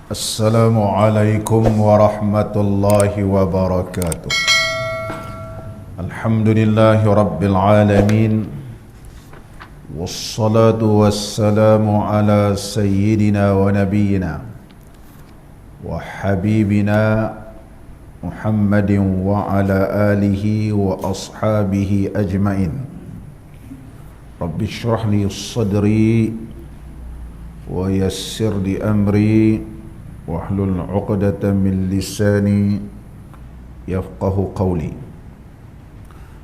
Assalamualaikum warahmatullahi wabarakatuh. Alhamdulillahi rabbil alamin. Wassalatu wassalamu ala sayyidina wa nabiyyina wa habibina Muhammadin wa ala alihi wa ashabihi ajmain. Rabbi shrah li sadri wa yassir li amri wahlul 'uqdatam min lisani yafqahu qawli.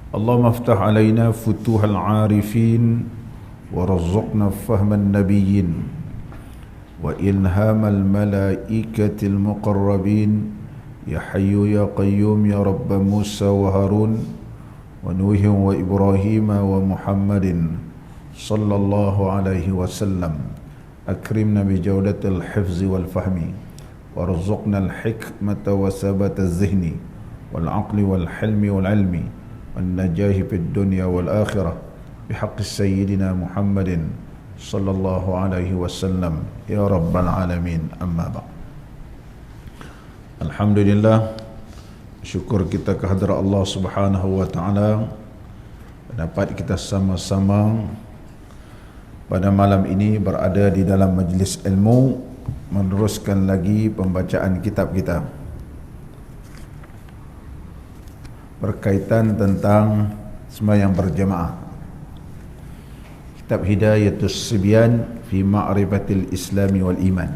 Allahumma iftah alaina futuhal 'arifin warzuqna fahman nabiyyin wa ilhamal malaikatil muqarrabin ya hayyu ya qayyum ya rabb Musa wa Harun wa Nuh wa Ibrahim wa Muhammadin sallallahu alaihi wasallam. Akrimna bi jawdatil hifzi wal fahmi warzuqna al-hikmata wa sabata az-zihni wal aqli wal hilmi wal ilmi wan najahi fid dunya wal akhirah bihaqqi sayyidina Muhammadin sallallahu alaihi wasallam ya rabbal alamin. Amma ba'd. Alhamdulillah, syukur kita kehadrat Allah Subhanahu wa taala dapat kita sama-sama pada malam ini berada di dalam majlis ilmu, meneruskan lagi pembacaan kitab kita berkaitan tentang sembahyang berjamaah. Kitab Hidayatus Sibyan fi Ma'rifatil Islami wal Iman.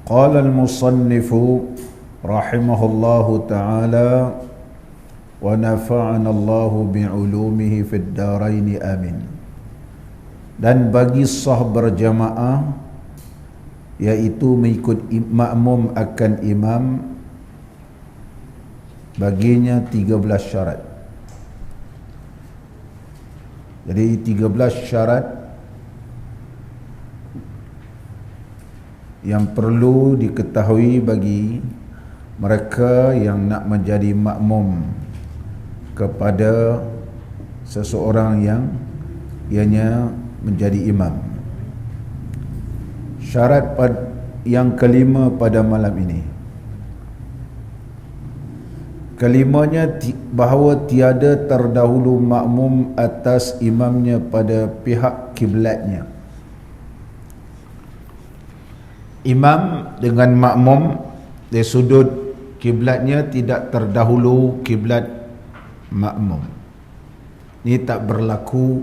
Qala al-musannifu rahimahullahu ta'ala wa nafa'ana Allahu bi'ulumihi fid daraini amin. Dan bagi sah berjamaah, iaitu mengikut makmum akan imam, baginya 13 syarat. Jadi 13 syarat yang perlu diketahui bagi mereka yang nak menjadi makmum kepada seseorang yang ianya menjadi imam. Syarat yang kelima pada malam ini, kelimanya bahawa tiada terdahulu makmum atas imamnya pada pihak kiblatnya. Imam dengan makmum dari sudut kiblatnya tidak terdahulu kiblat makmum. Ini tak berlaku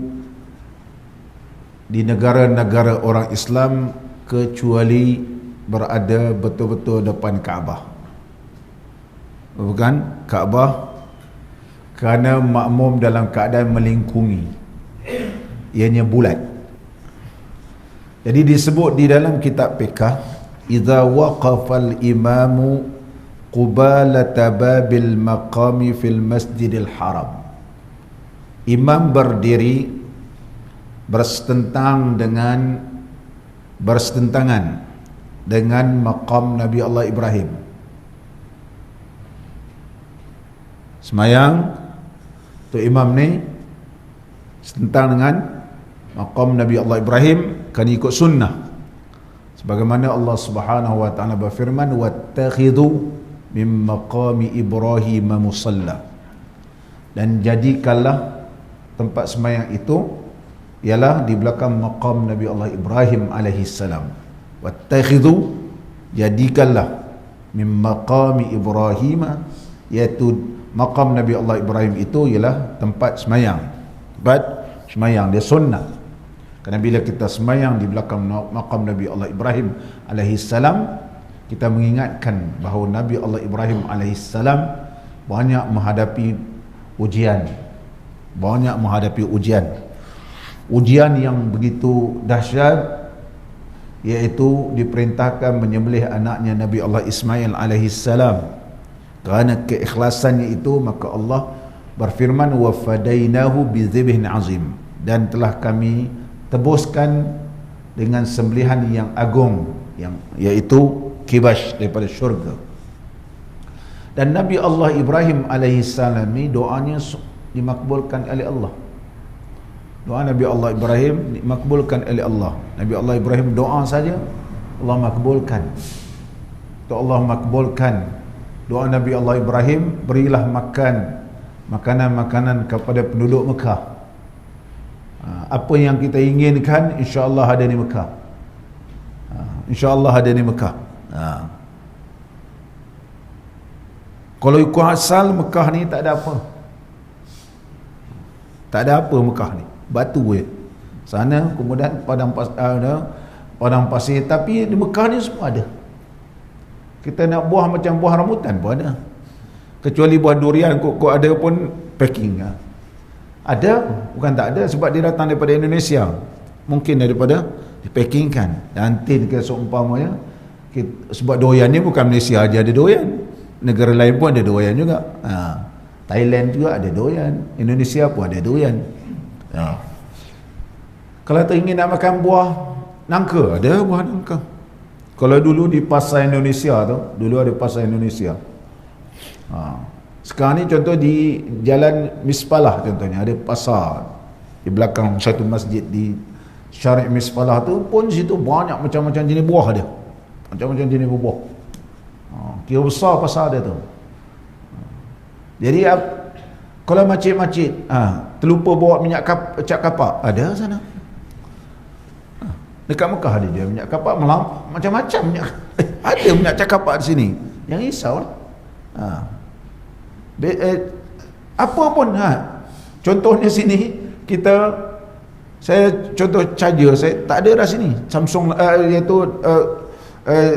di negara-negara orang Islam kecuali berada betul-betul depan Kaabah. Bukan Kaabah, kerana makmum dalam keadaan melingkungi, ianya bulat. Jadi disebut di dalam kitab fiqh, idza waqafal imamu qubalata babil maqami fil masjidil haram. Imam berdiri bersetentangan dengan maqam Nabi Allah Ibrahim. Semayang tu imam ni setentang dengan maqam Nabi Allah Ibrahim, kan ikut sunnah. Sebagaimana Allah Subhanahu wa taala berfirman, wattakhidhu min maqami Ibrahim musalla. Dan jadikanlah tempat semayang itu ialah di belakang maqam Nabi Allah Ibrahim alaihi salam. Wattakhidhu, jadikanlah min maqami Ibrahim, iaitu maqam Nabi Allah Ibrahim itu ialah tempat semayang. Tempat semayang dia sunnah. Kerana bila kita semayang di belakang maqam Nabi Allah Ibrahim alaihi salam, kita mengingatkan bahawa Nabi Allah Ibrahim alaihi salam banyak menghadapi ujian. Ujian yang begitu dahsyat, iaitu diperintahkan menyembelih anaknya Nabi Allah Ismail alaihi salam. Kerana keikhlasannya itu, maka Allah berfirman, wa fadainahu bizibhin azim, dan telah kami tebuskan dengan sembelihan yang agung, yang iaitu kibash daripada syurga. Dan Nabi Allah Ibrahim alaihissalam ni doanya dimakbulkan oleh Allah. Doa Nabi Allah Ibrahim dimakbulkan oleh Allah. Nabi Allah Ibrahim doa saja Allah makbulkan. Tu Allah makbulkan doa Nabi Allah Ibrahim, berilah makan makanan-makanan kepada penduduk Mekah. Apa yang kita inginkan insya-Allah ada di Mekah. InsyaAllah ada di Mekah. Kalau ikut asal Mekah ni tak ada apa. Tak ada apa Mekah ni. Batu je. Sana kemudian padang pasir. Tapi di Mekah ni semua ada. Kita nak buah macam buah rambutan pun ada. Kecuali buah durian kok ada pun packing. Ada, bukan tak ada, sebab dia datang daripada Indonesia. Mungkin daripada dipackingkan, nanti ke seumpamanya sebab doyan ni bukan Malaysia aja ada doyan, negara lain pun ada doyan juga. Thailand juga ada doyan, Indonesia pun ada doyan. Kalau teringin nak makan buah nangka, ada buah nangka. Kalau dulu di pasar Indonesia tu, dulu ada pasar Indonesia. Sekarang ni contoh di Jalan Mispalah contohnya ada pasar di belakang satu masjid di Syariq Mispalah tu pun situ banyak macam-macam jenis buah dia. Macam-macam jenis buah. Kira besar pasar dia tu. Jadi kalau makcik-makcik terlupa bawa minyak cap kapak, ada sana. Dekat Mekah ada dia minyak kapak macam-macam minyak. Ada minyak cap kapak di sini. Yang risaulah. Apa pun contohnya sini saya contoh charger saya tak ada dah sini. Samsung iaitu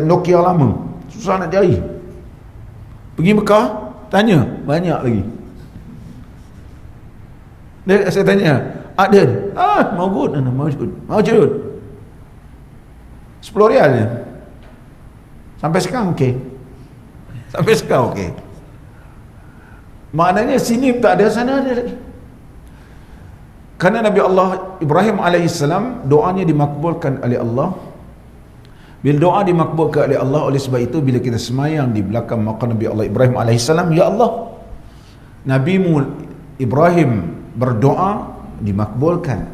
Nokia lama. Susah nak cari. Pergi Mekah tanya, banyak lagi. Saya tanya, ada? Maujud. 10 rial je. Sampai sekarang okey. Maknanya sini tak ada, sana ada lagi. Kerana Nabi Allah Ibrahim AS doanya dimakbulkan oleh Allah. Bila doa dimakbulkan oleh Allah, oleh sebab itu bila kita semayang di belakang maqam Nabi Allah Ibrahim AS, ya Allah, Nabimu Ibrahim berdoa dimakbulkan.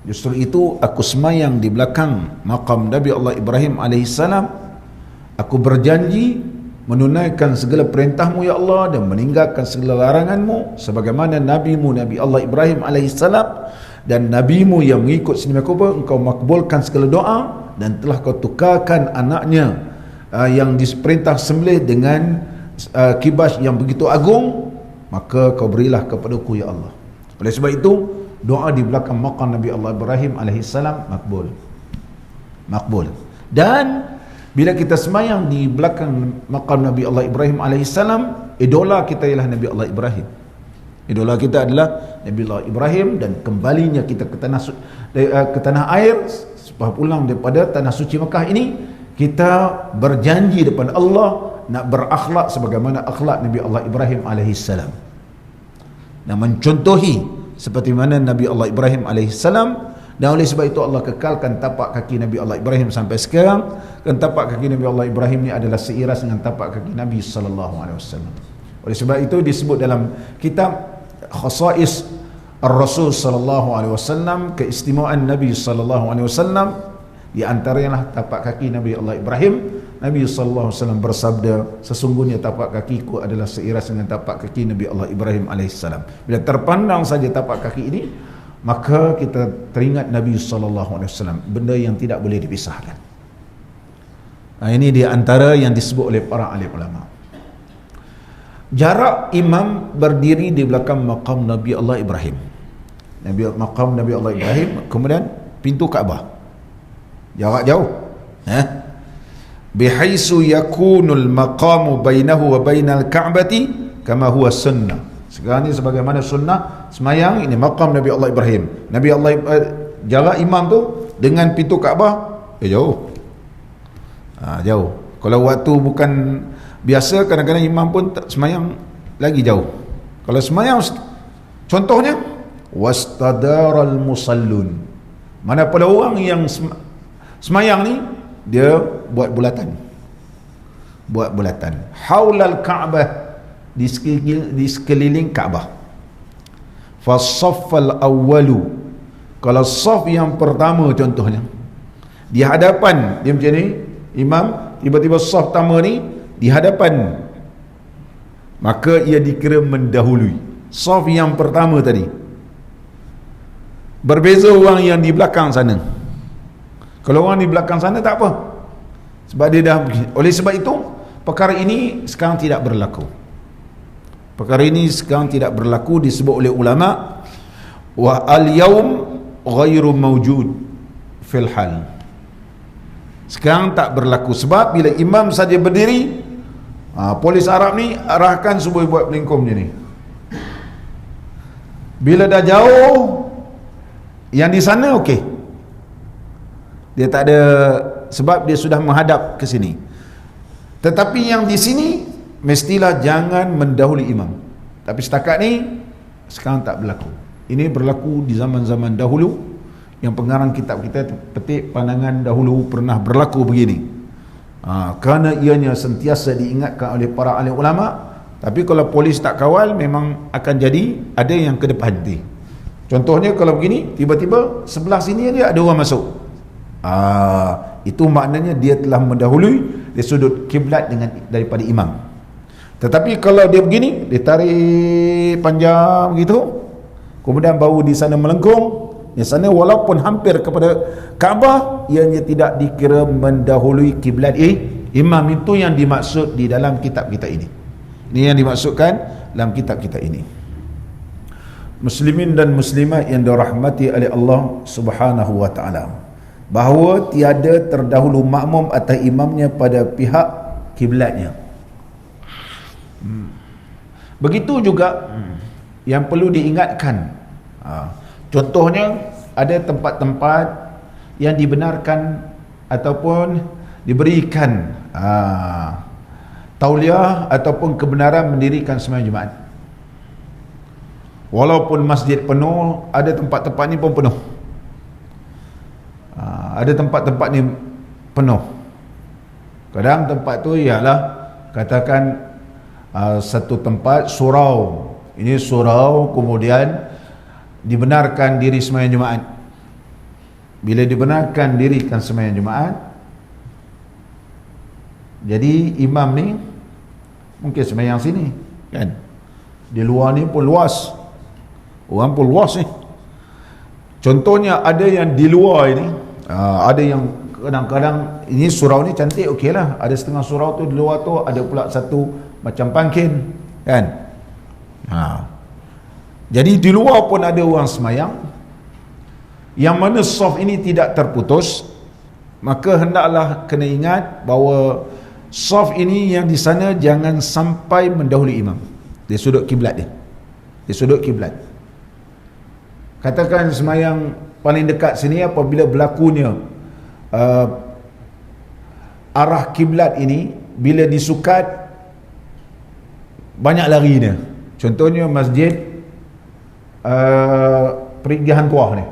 Justru itu aku semayang di belakang maqam Nabi Allah Ibrahim AS. Aku berjanji menunaikan segala perintahmu ya Allah dan meninggalkan segala laranganmu sebagaimana nabimu Nabi Allah Ibrahim alaihissalam dan nabimu yang mengikut sini engkau makbulkan segala doa dan telah kau tukarkan anaknya yang diperintah sembelih dengan kibas yang begitu agung, maka kau berilah kepadaku ya Allah. Oleh sebab itu doa di belakang maqam Nabi Allah Ibrahim alaihissalam makbul. Dan bila kita semayang di belakang maqam Nabi Allah Ibrahim alaihissalam, idola kita ialah Nabi Allah Ibrahim. Idola kita adalah Nabi Allah Ibrahim, dan kembalinya kita ke tanah air setelah pulang daripada tanah suci Mekah ini, kita berjanji depan Allah nak berakhlak sebagaimana akhlak Nabi Allah Ibrahim alaihissalam, dan mencontohi seperti mana Nabi Allah Ibrahim alaihissalam. Dan oleh sebab itu Allah kekalkan tapak kaki Nabi Allah Ibrahim sampai sekarang. Dan tapak kaki Nabi Allah Ibrahim ni adalah seiras dengan tapak kaki Nabi SAW. Oleh sebab itu disebut dalam kitab Khasais Ar-Rasul SAW, keistimewaan Nabi SAW, di antaranya tapak kaki Nabi Allah Ibrahim. Nabi SAW bersabda, sesungguhnya tapak kakiku adalah seiras dengan tapak kaki Nabi Allah Ibrahim AS. Bila terpandang saja tapak kaki ini, maka kita teringat Nabi SAW, benda yang tidak boleh dipisahkan. Ini di antara yang disebut oleh para alim ulama. Jarak imam berdiri di belakang maqam Nabi Allah Ibrahim, maqam Nabi Allah Ibrahim, kemudian pintu Kaabah, jarak jauh, bihaisu yakunul maqamu bainahu wa bainal Ka'bati kama huwa sunnah. Sekarang ni sebagaimana sunnah semayang, ini maqam Nabi Allah Ibrahim. Nabi Allah jarak imam tu dengan pintu Kaabah jauh. Jauh. Kalau waktu bukan biasa, kadang-kadang imam pun semayang lagi jauh. Kalau semayang, contohnya wastadaral musallun, mana pada orang yang semayang ni dia buat bulatan haulal Kaabah, di sekeliling Kaabah. Fasaffal awwalu, kalau saf yang pertama contohnya di hadapan dia macam ni, imam tiba-tiba saf pertama ni di hadapan, maka ia dikira mendahului saf yang pertama tadi. Berbeza orang yang di belakang sana. Kalau orang di belakang sana tak apa, sebab dia dah, oleh sebab itu perkara ini sekarang tidak berlaku. Perkara ini sekarang tidak berlaku, disebut oleh ulama wa al-yaum ghairu mawjud fil hal. Sekarang tak berlaku, sebab bila imam saja berdiri, polis Arab ni arahkan subuh buat pelingkum je ni. Bila dah jauh yang di sana okey, dia tak ada, sebab dia sudah menghadap ke sini. Tetapi yang di sini mestilah jangan mendahului imam. Tapi setakat ni sekarang tak berlaku. Ini berlaku di zaman-zaman dahulu, yang pengarang kitab kita petik pandangan dahulu pernah berlaku begini. Kerana ianya sentiasa diingatkan oleh para ahli ulama. Tapi kalau polis tak kawal, memang akan jadi ada yang ke depan nanti. Contohnya kalau begini, tiba-tiba sebelah sini dia ada orang masuk, itu maknanya dia telah mendahului dari sudut kiblat daripada imam. Tetapi kalau dia begini, dia tarik panjang begitu, kemudian baru di sana melengkung, di sana walaupun hampir kepada Kaabah, ianya tidak dikira mendahului kiblat imam. Itu yang dimaksud di dalam kitab kita ini. Ini yang dimaksudkan dalam kitab kita ini. Muslimin dan muslimat yang dirahmati oleh Allah Subhanahu wa taala, bahawa tiada terdahulu makmum atas imamnya pada pihak kiblatnya. Begitu juga yang perlu diingatkan, contohnya ada tempat-tempat yang dibenarkan ataupun diberikan tauliah ataupun kebenaran mendirikan sembahyang Jumaat. Walaupun masjid penuh, ada tempat-tempat ni pun penuh. Ada tempat-tempat ni penuh. Kadang tempat tu ialah, katakan satu tempat surau. Ini surau, kemudian dibenarkan diri sembahyang Jumaat. Bila dibenarkan dirikan sembahyang Jumaat, jadi imam ni mungkin sembahyang sini kan, di luar ni pun luas, orang pun luas ni. Contohnya ada yang di luar ini, ada yang kadang-kadang ini surau ni cantik, okey lah, ada setengah surau tu di luar tu ada pula satu macam pangkin kan. Jadi di luar pun ada orang semayang, yang mana saf ini tidak terputus, maka hendaklah kena ingat bahawa saf ini yang di sana jangan sampai mendahului imam di sudut kiblat dia, di sudut kiblat. Katakan semayang paling dekat sini, apabila berlakunya arah kiblat ini, bila disukat banyak lari dia. Contohnya masjid Perigi Hantuah ni,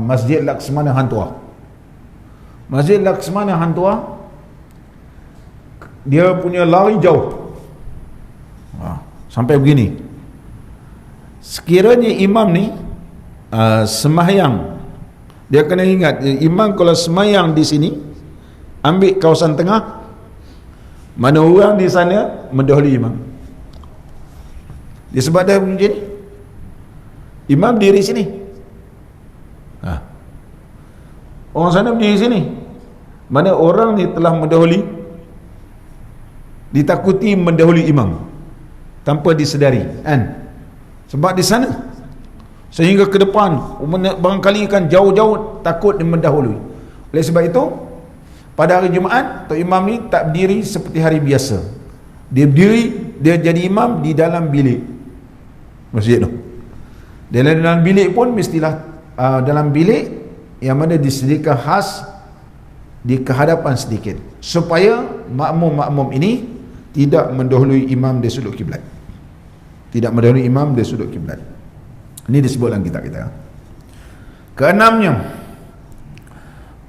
Masjid Laksmana Hantuah. Masjid Laksmana Hantuah, dia punya lari jauh, sampai begini. Sekiranya imam ni sembahyang, dia kena ingat, imam kalau sembahyang di sini, ambil kawasan tengah, mana orang di sana mendahului imam. Disebab dah macam ni, imam diri sini, orang sana berdiri sini, mana orang ni telah mendahului, ditakuti mendahului imam tanpa disedari kan, sebab di sana sehingga ke depan barangkali kan jauh-jauh takut dia mendahului. Oleh sebab itu pada hari Jumaat, Tok Imam ni tak berdiri seperti hari biasa. Dia berdiri, dia jadi imam di dalam bilik masjid tu. Dalam bilik pun mestilah dalam bilik yang mana disediakan khas di kehadapan sedikit, supaya makmum-makmum ini tidak mendahului imam dari sudut kiblat. Tidak mendahului imam dari sudut kiblat. Ini disebut dalam kitab kita. Keenamnya,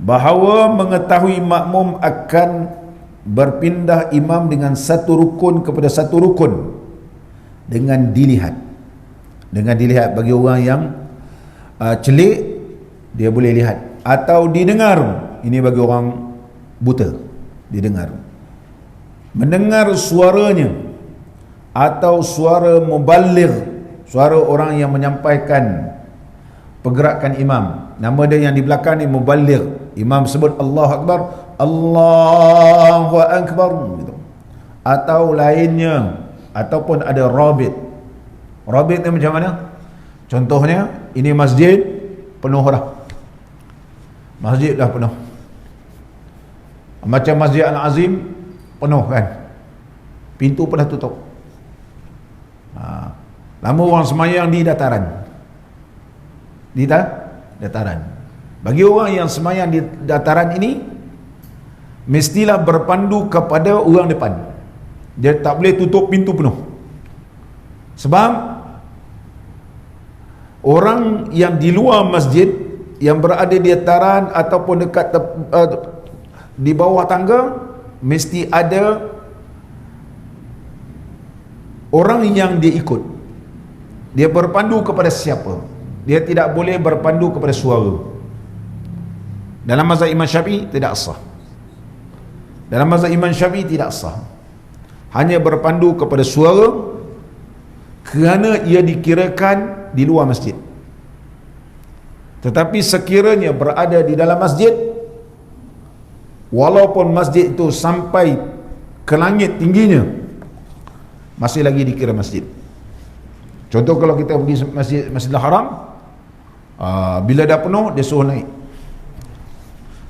bahawa mengetahui makmum akan berpindah imam dengan satu rukun kepada satu rukun dengan dilihat. dengan dilihat. Bagi orang yang celik, dia boleh lihat, atau didengar. Ini bagi orang buta, didengar, mendengar suaranya, atau suara muballigh, suara orang yang menyampaikan pergerakan imam. Nama dia yang di belakang ni muballigh. Imam sebut Allahu Akbar, Allahu Akbar gitu. Atau lainnya, ataupun ada rabit. Rabit ni macam mana? Contohnya, ini masjid penuh dah, masjid dah penuh, macam Masjid Al-Azim penuh kan, pintu pun dah tutup. Lama orang semayang di dataran, dataran. Bagi orang yang semayang di dataran ini, mestilah berpandu kepada orang depan. Dia tak boleh tutup pintu penuh. Sebab orang yang di luar masjid, yang berada di dataran ataupun dekat di bawah tangga, mesti ada orang yang dia ikut. Dia berpandu kepada siapa? Dia tidak boleh berpandu kepada suara. Dalam mazhab Imam Syafi'i tidak sah. Dalam mazhab Imam Syafi'i tidak sah. Hanya berpandu kepada suara, kerana ia dikirakan di luar masjid. Tetapi sekiranya berada di dalam masjid, walaupun masjid itu sampai ke langit tingginya, masih lagi dikira masjid. Contoh, kalau kita pergi Masjidil Haram, bila dah penuh, dia suruh naik.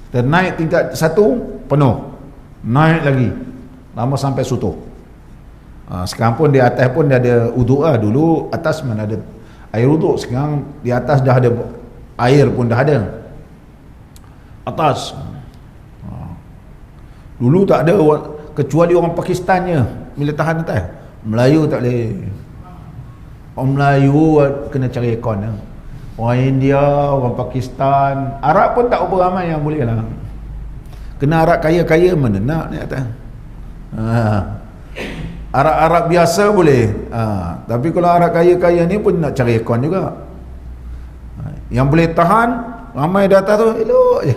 Kita naik tingkat 1, penuh, naik lagi, lama sampai sutuh. Sekarang pun di atas pun dia ada uduk lah. Dulu atas mana ada air uduk, sekarang di atas dah ada air pun dah ada atas. Dulu tak ada, kecuali orang Pakistannya bila tahan atas. Melayu tak boleh. Orang Melayu kena cari aircon lah. Orang India, orang Pakistan, Arab pun tak berapa ramai yang boleh lah. Kena Arab kaya-kaya mana nak ni atas. Arab-Arab biasa boleh, tapi kalau Arab kaya-kaya ni pun nak cari aircon juga. Yang boleh tahan ramai di atas tu, elok je.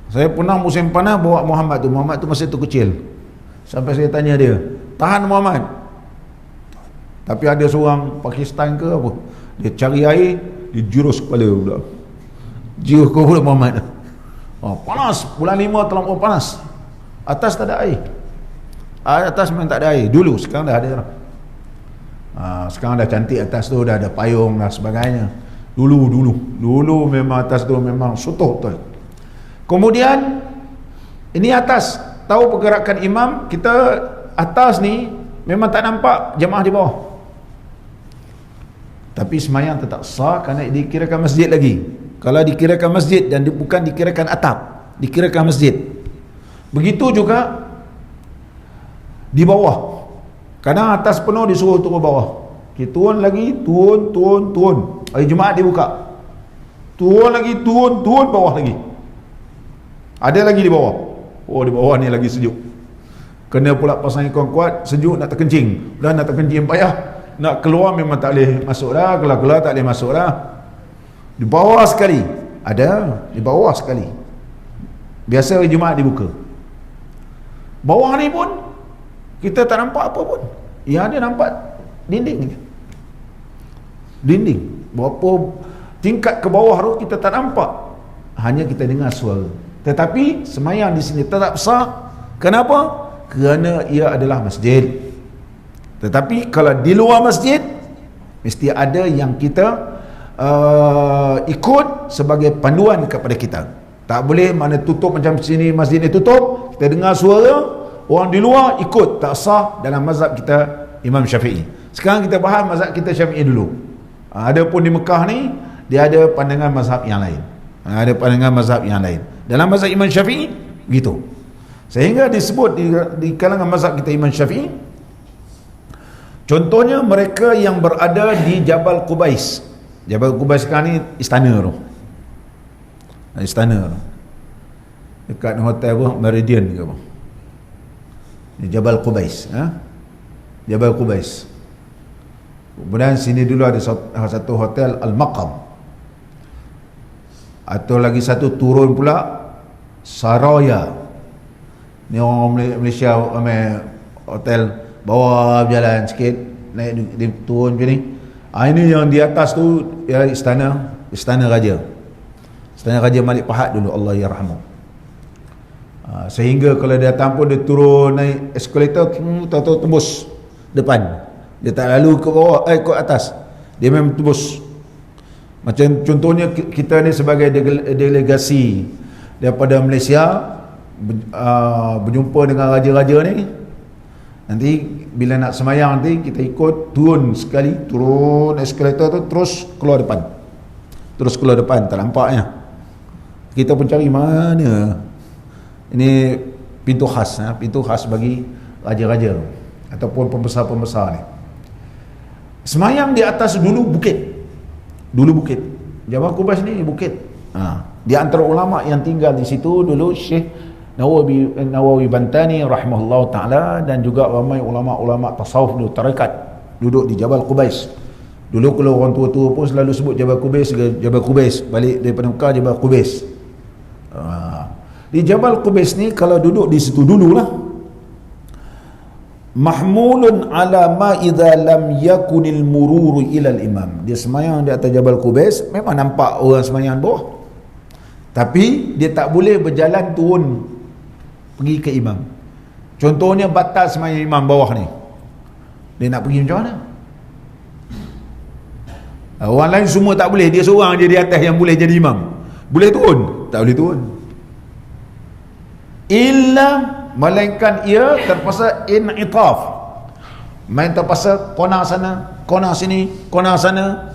Saya pernah musim panas bawa Muhammad tu masih tu kecil. Sampai saya tanya dia, tahan Muhammad? Tapi ada seorang Pakistan ke apa, dia cari air, dia jurus kepala pula. Jurus kepala Muhammad. Panas, bulan 5 terlalu panas. Atas tak ada air. Atas memang tak ada air dulu, sekarang dah ada. Sekarang dah cantik atas tu, dah ada payung dan sebagainya. Dulu memang atas tu memang sutuh tu. Kemudian ini atas, tahu pergerakan imam, kita atas ni memang tak nampak jemaah di bawah. Tapi semayang tetap sah kerana dikirakan masjid lagi. Kalau dikirakan masjid dan bukan dikirakan atap, dikirakan masjid. Begitu juga di bawah. Kadang atas penuh disuruh turun bawah. Okay, turun lagi, turun. Hari Jumaat dibuka. Turun lagi, turun bawah lagi. Ada lagi di bawah. Oh, di bawah ni lagi sejuk. Kena pula pasang aircon kuat, sejuk nak terkencing. Dah nak terkencing payah. Nak keluar memang tak boleh masuk dah, keluar tak boleh masuk dah. Di bawah sekali. Ada, di bawah sekali. Biasa hari Jumaat dibuka. Bawah ni pun kita tak nampak apa pun. Yang ada nampak dinding. Berapa tingkat ke bawah tu kita tak nampak. Hanya kita dengar suara. Tetapi semayang di sini tetap sah. Kenapa? Kerana ia adalah masjid. Tetapi kalau di luar masjid, mesti ada yang kita ikut sebagai panduan kepada kita. Tak boleh mana tutup macam sini, masjid ni tutup, kita dengar suara, orang di luar ikut, tak sah dalam mazhab kita Imam Syafi'i. Sekarang kita bahas mazhab kita Syafi'i dulu. Ada pun di Mekah ni, dia ada pandangan mazhab yang lain. Ada pandangan mazhab yang lain. Dalam mazhab Imam Syafi'i, gitu. Sehingga disebut di kalangan mazhab kita Imam Syafi'i, contohnya mereka yang berada di Jabal Qubais. Jabal Qubais sekarang ni istana tu. Istana tu. Dekat hotel apa? Meridian ke apa? Di Jabal Qubais. Jabal Qubais. Kemudian sini dulu ada satu hotel Al-Maqam. Atau lagi satu turun pula Saraya. Ni orang Malaysia hotel bawah berjalan sikit, naik dia turun macam ni. Ini yang di atas tu ya istana raja. Istana Raja Malik Fahad dulu, Allah yarhamu. Sehingga kalau dia datang pun dia turun naik eskalator, tahu tembus depan. Dia tak lalu ke bawah, ke atas. Dia memang tembus. Macam contohnya kita ni sebagai delegasi daripada Malaysia berjumpa dengan raja-raja ni. Nanti bila nak semayang nanti kita ikut turun sekali, turun eskalator tu terus keluar depan. Terus keluar depan, tak nampaknya. Kita pun cari mana. Ini pintu khas bagi raja-raja ataupun pembesar-pembesar ni. Semayang di atas dulu bukit. Jabal Qubais ni bukit. Di antara ulama yang tinggal di situ dulu Syekh Nawawi Bantani rahimahullah ta'ala, dan juga ramai ulama-ulama tasawuf dulu, tarekat duduk di Jabal Qubais. Dulu kalau orang tua-tua pun selalu sebut Jabal Qubais, balik daripada Mekah Jabal Qubais. Di Jabal Qubais ni kalau duduk di situ dululah, mahmulun ala ma idza lam yakunil mururu ilal imam. Dia semayang di atas Jabal Qubais, memang nampak orang semayang bawah, tapi dia tak boleh berjalan turun pergi ke imam. Contohnya batas semayang imam bawah ni, dia nak pergi macam mana? Orang lain semua tak boleh, dia seorang je di atas yang boleh jadi imam. Boleh turun? Tak boleh turun. Illa, melainkan ia terpaksa in'itaf, main terpaksa kona sana, kona sini, kona sana,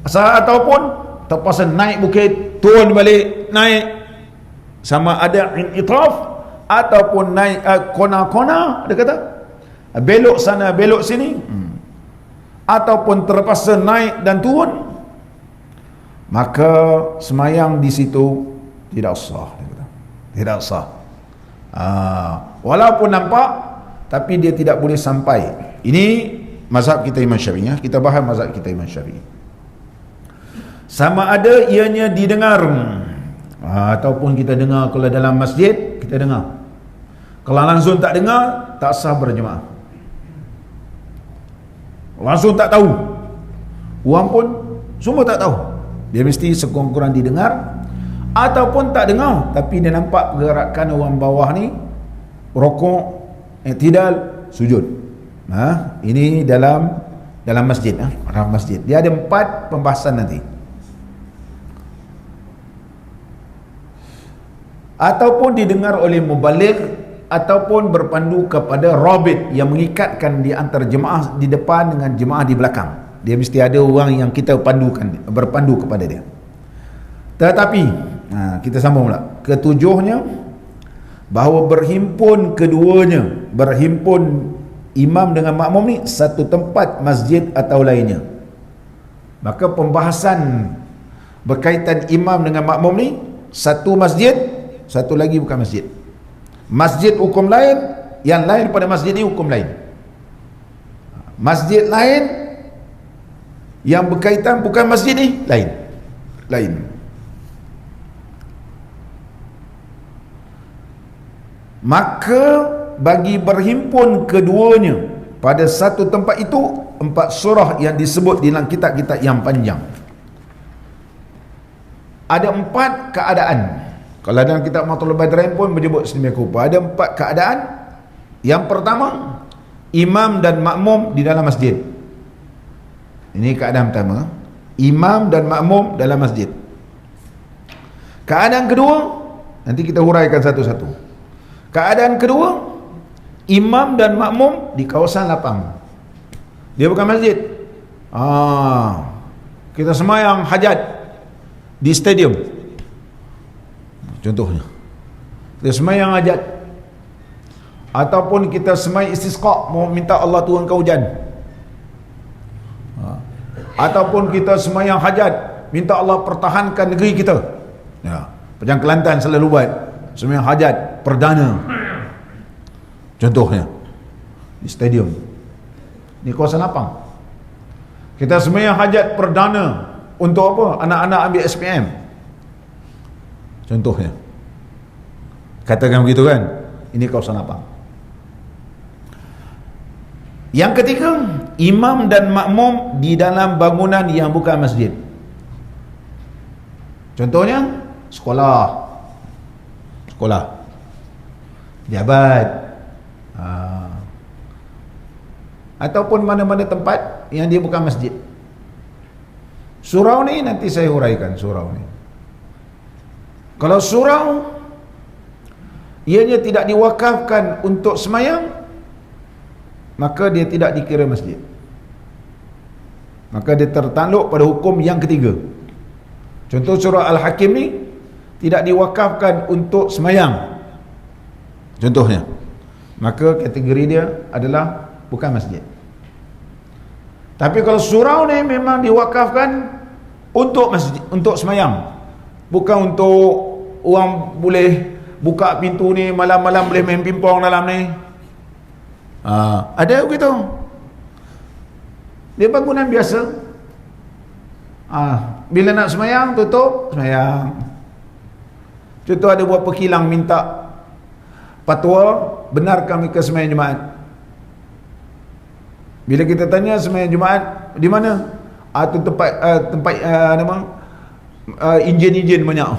ataupun terpaksa naik bukit, turun balik, naik. Sama ada in'itaf ataupun naik kona-kona, dia kata belok sana, belok sini, ataupun terpaksa naik dan turun, maka semayang di situ tidak sah, dia kata. Tidak sah. Walaupun nampak, tapi dia tidak boleh sampai. Ini mazhab kita Imam Syafi'i, ya. Kita bahas mazhab kita Imam Syafi'i. Sama ada ianya didengar, ataupun kita dengar. Kalau dalam masjid kita dengar, kalau langsung tak dengar, tak sah berjemaah. Langsung tak tahu, orang pun semua tak tahu, dia mesti sekurang-kurang didengar. Ataupun tak dengar, tapi dia nampak pergerakan orang bawah ni, rokok, i'tidal, sujud. Ini dalam masjid, dalam masjid. Dia ada 4 pembahasan nanti. Ataupun didengar oleh mubaligh, ataupun berpandu kepada rabit yang mengikatkan di antara jemaah di depan dengan jemaah di belakang. Dia mesti ada orang yang kita berpandu kepada dia. Tetapi kita sambung pula ketujuhnya, bahawa berhimpun keduanya, berhimpun imam dengan makmum ni satu tempat masjid atau lainnya. Maka pembahasan berkaitan imam dengan makmum ni, satu masjid, satu lagi bukan masjid. Masjid hukum lain, yang lain pada masjid ni hukum lain. Masjid lain yang berkaitan bukan masjid ni lain. Maka bagi berhimpun keduanya pada satu tempat itu 4 surah yang disebut di dalam kitab-kitab yang panjang. Ada 4 keadaan. Kalau dalam kitab Matlul Badarain pun menyebut sedemikian rupa. Ada 4 keadaan. Yang pertama, imam dan makmum di dalam masjid. Ini keadaan pertama, imam dan makmum dalam masjid. Keadaan kedua, nanti kita huraikan satu-satu. Keadaan kedua, imam dan makmum di kawasan lapang. Dia bukan masjid. Kita semayang hajat di stadium, contohnya. Kita semayang hajat, ataupun kita semayang istisqa, mau minta Allah turunkan hujan. Ataupun kita semayang hajat, minta Allah pertahankan negeri kita. Pejang Kelantan selalu buat semayang hajat perdana, contohnya di stadium, di kawasan lapang. Kita sembahyang hajat perdana untuk apa? Anak-anak ambil SPM. Contohnya. Katakan begitu kan? Ini kawasan apa? Yang ketiga, imam dan makmum di dalam bangunan yang bukan masjid. Contohnya, sekolah, pejabat, ataupun mana-mana tempat yang dia bukan masjid. Surau ni nanti saya huraikan surau ni. Kalau surau ianya tidak diwakafkan untuk semayang, maka dia tidak dikira masjid. Maka dia tertakluk pada hukum yang ketiga. Contoh surah Al-Hakim ni tidak diwakafkan untuk semayang, contohnya, maka kategori dia adalah bukan masjid. Tapi kalau surau ni memang diwakafkan untuk masjid, untuk semayang, bukan untuk orang boleh buka pintu ni malam-malam boleh main pingpong dalam ni. Ada begitu. Dia bangunan biasa. Bila nak semayang, tutup, semayang. Contoh ada buat pekilang minta fatwa, benarkah mereka semayang Jumaat? Bila kita tanya semayang Jumaat di mana? Itu tempat enjin-enjin banyak.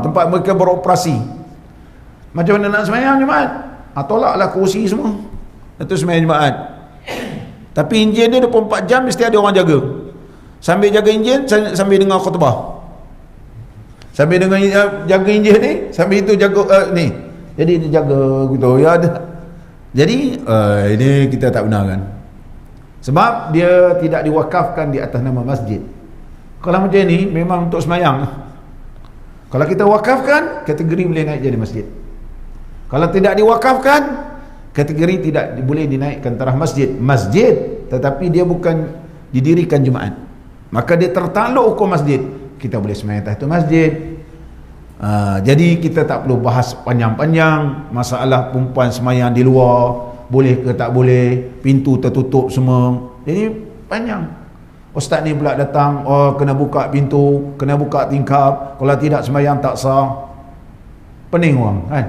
Tempat mereka beroperasi. Macam mana nak semayang Jumaat? Tolaklah kursi semua. Itu semayang Jumaat. Tapi enjin dia 24 jam mesti ada orang jaga. Sambil jaga enjin, sambil dengar khutbah. Sambil dengar jaga enjin ni, sambil itu jaga ni. Jadi dia jaga gitu ya ada. Jadi ini kita tak benarkan. Sebab dia tidak diwakafkan di atas nama masjid. Kalau macam ni memang untuk semayang. Kalau kita wakafkan, kategori boleh naik jadi masjid. Kalau tidak diwakafkan, kategori tidak boleh dinaikkan taraf masjid. Masjid, tetapi dia bukan didirikan Jumaat. Maka dia tertakluk hukum masjid. Kita boleh semayang atas itu masjid. Jadi kita tak perlu bahas panjang-panjang masalah perempuan semayang di luar, boleh ke tak boleh, pintu tertutup semua. Jadi panjang. Ustaz ni pula datang, kena buka pintu, kena buka tingkap, kalau tidak semayang tak sah. Pening orang kan.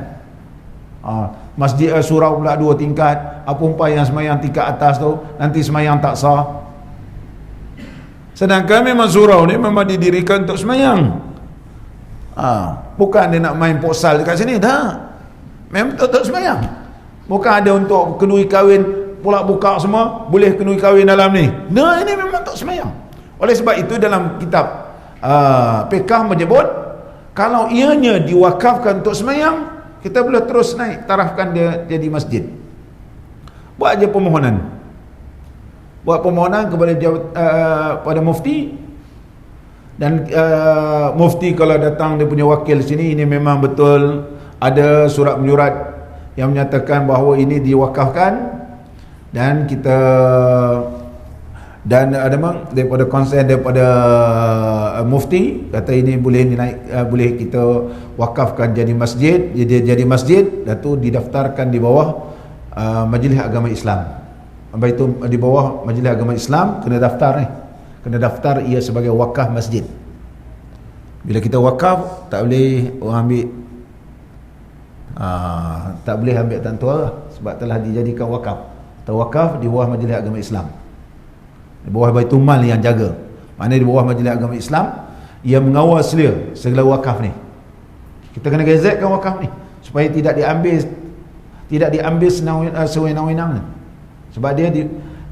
Masjid surau pula 2 tingkat, perempuan yang semayang tingkat atas tu nanti semayang tak sah. Sedangkan memang surau ni memang didirikan untuk semayang. Bukan dia nak main poksal dekat sini, tak. Memang untuk semayang. Bukan ada untuk kenui kahwin pula buka semua, boleh kenui kahwin dalam ni. Nah, ini memang untuk semayang. Oleh sebab itu dalam kitab fiqh menyebut, kalau ianya diwakafkan untuk semayang, kita boleh terus naik tarafkan dia jadi masjid. Buat aja permohonan. Buat permohonan kepada pada mufti. Dan mufti kalau datang dia punya wakil sini, ini memang betul ada surat menyurat yang menyatakan bahawa ini diwakafkan, dan kita dan ada memang daripada konsen daripada mufti kata ini boleh dinaik, boleh kita wakafkan jadi masjid, jadi masjid, dan tu didaftarkan di bawah Majlis Agama Islam. Apa itu di bawah Majlis Agama Islam, kena daftar ni. Kena daftar ia sebagai wakaf masjid. Bila kita wakaf, tak boleh orang ambil tak boleh ambil tantua lah, sebab telah dijadikan wakaf. Terwakaf di bawah Majlis Agama Islam, di bawah Baitul Mal yang jaga. Maknanya di bawah Majlis Agama Islam, ia mengawal segala wakaf ni. Kita kena gazetkan wakaf ni supaya tidak diambil sewenang-wenang. Sebab dia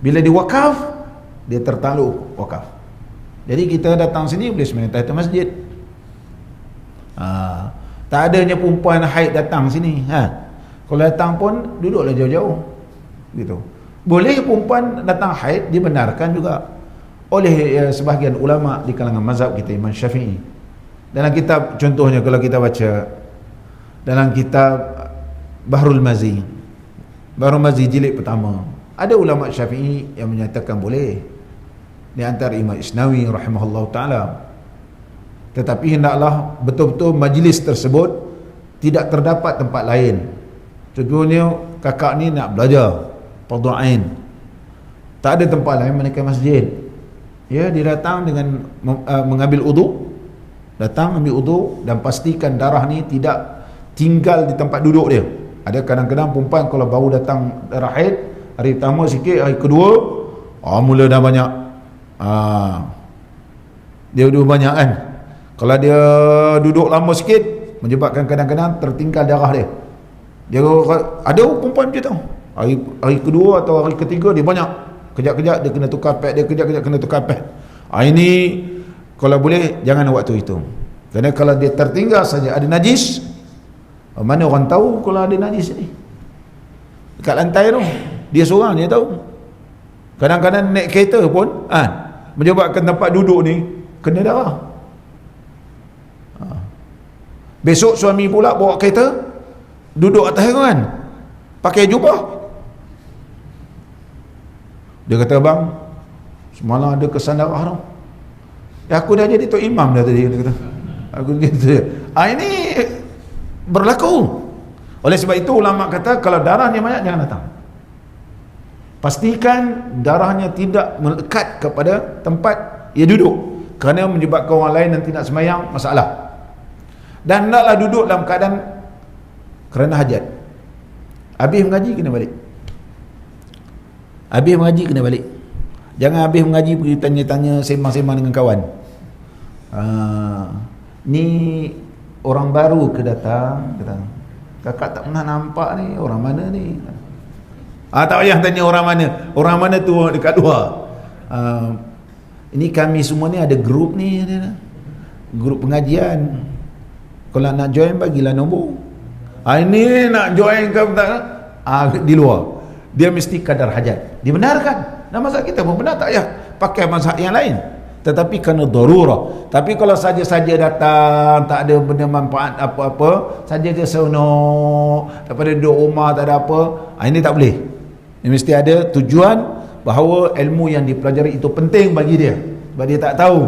bila diwakaf, dia tertakluk wakaf. Jadi kita datang sini boleh semayang atas masjid. Tak adanya perempuan haid datang sini. Kalau datang pun duduklah jauh-jauh. Gitu. Boleh perempuan datang haid, dibenarkan juga oleh sebahagian ulama di kalangan mazhab kita, Imam Syafi'i. Dalam kitab, contohnya kalau kita baca dalam kitab Bahrul Mazi, Bahrul Mazi jilid pertama, ada ulama Syafi'i yang menyatakan boleh, di antara Imam Isnawi rahimahullah ta'ala. Tetapi hendaklah betul-betul majlis tersebut tidak terdapat tempat lain. Contohnya kakak ni nak belajar Fardhu Ain, Tak ada tempat lain melainkan masjid. Ya, dia datang dengan mengambil wudu, datang ambil wudu dan pastikan darah ni tidak tinggal di tempat duduk dia. Ada kadang-kadang perempuan kalau baru datang darah haid, hari pertama sikit, hari kedua mula dah banyak. Dia duduk banyak kan. Kalau dia duduk lama sikit, menyebabkan kadang-kadang tertinggal darah dia. Dia ada perempuan macam tu. Hari kedua atau hari ketiga dia banyak. Kejap-kejap dia kena tukar pad, dia kejap-kejap kena tukar pad. Ini kalau boleh jangan waktu itu. Kerana kalau dia tertinggal saja ada najis, mana orang tahu kalau ada najis ni? Dekat lantai tu, dia seorang dia tahu. Kadang-kadang naik kereta pun menyebabkan tempat duduk ni kena darah. Besok suami pula bawa kereta, duduk atas kan, pakai jubah. Dia kata, bang, semalam ada kesan darah tu. Aku dah jadi tok imam dah tadi. Dia kata, aku gitu. Ini berlaku. Oleh sebab itu ulama kata kalau darahnya banyak jangan datang. Pastikan darahnya tidak melekat kepada tempat ia duduk, kerana menyebabkan orang lain nanti nak sembahyang masalah. Dan hendaklah duduk dalam keadaan kerana hajat. Habis mengaji kena balik. Habis mengaji kena balik. Jangan habis mengaji pergi tanya-tanya, sembang-sembang dengan kawan. Ni orang baru ke datang? Kakak tak pernah nampak ni, orang mana ni? Tak payah tanya orang mana. Orang mana tu dekat luar. Ini kami semua ni ada grup ni, grup pengajian. Kalau nak join bagilah nombor. Ini nak join ke tak? Di luar. Dia mesti kadar hajat. Dibenarkan. Dan mazhab kita pun benar, tak payah pakai mazhab yang lain. Tetapi kerana darurah. Tapi kalau saja-saja datang, tak ada benda manfaat apa-apa, saja dia seronok, daripada duduk rumah tak ada apa, ini tak boleh. Ini mesti ada tujuan bahawa ilmu yang dipelajari itu penting bagi dia. Sebab dia tak tahu.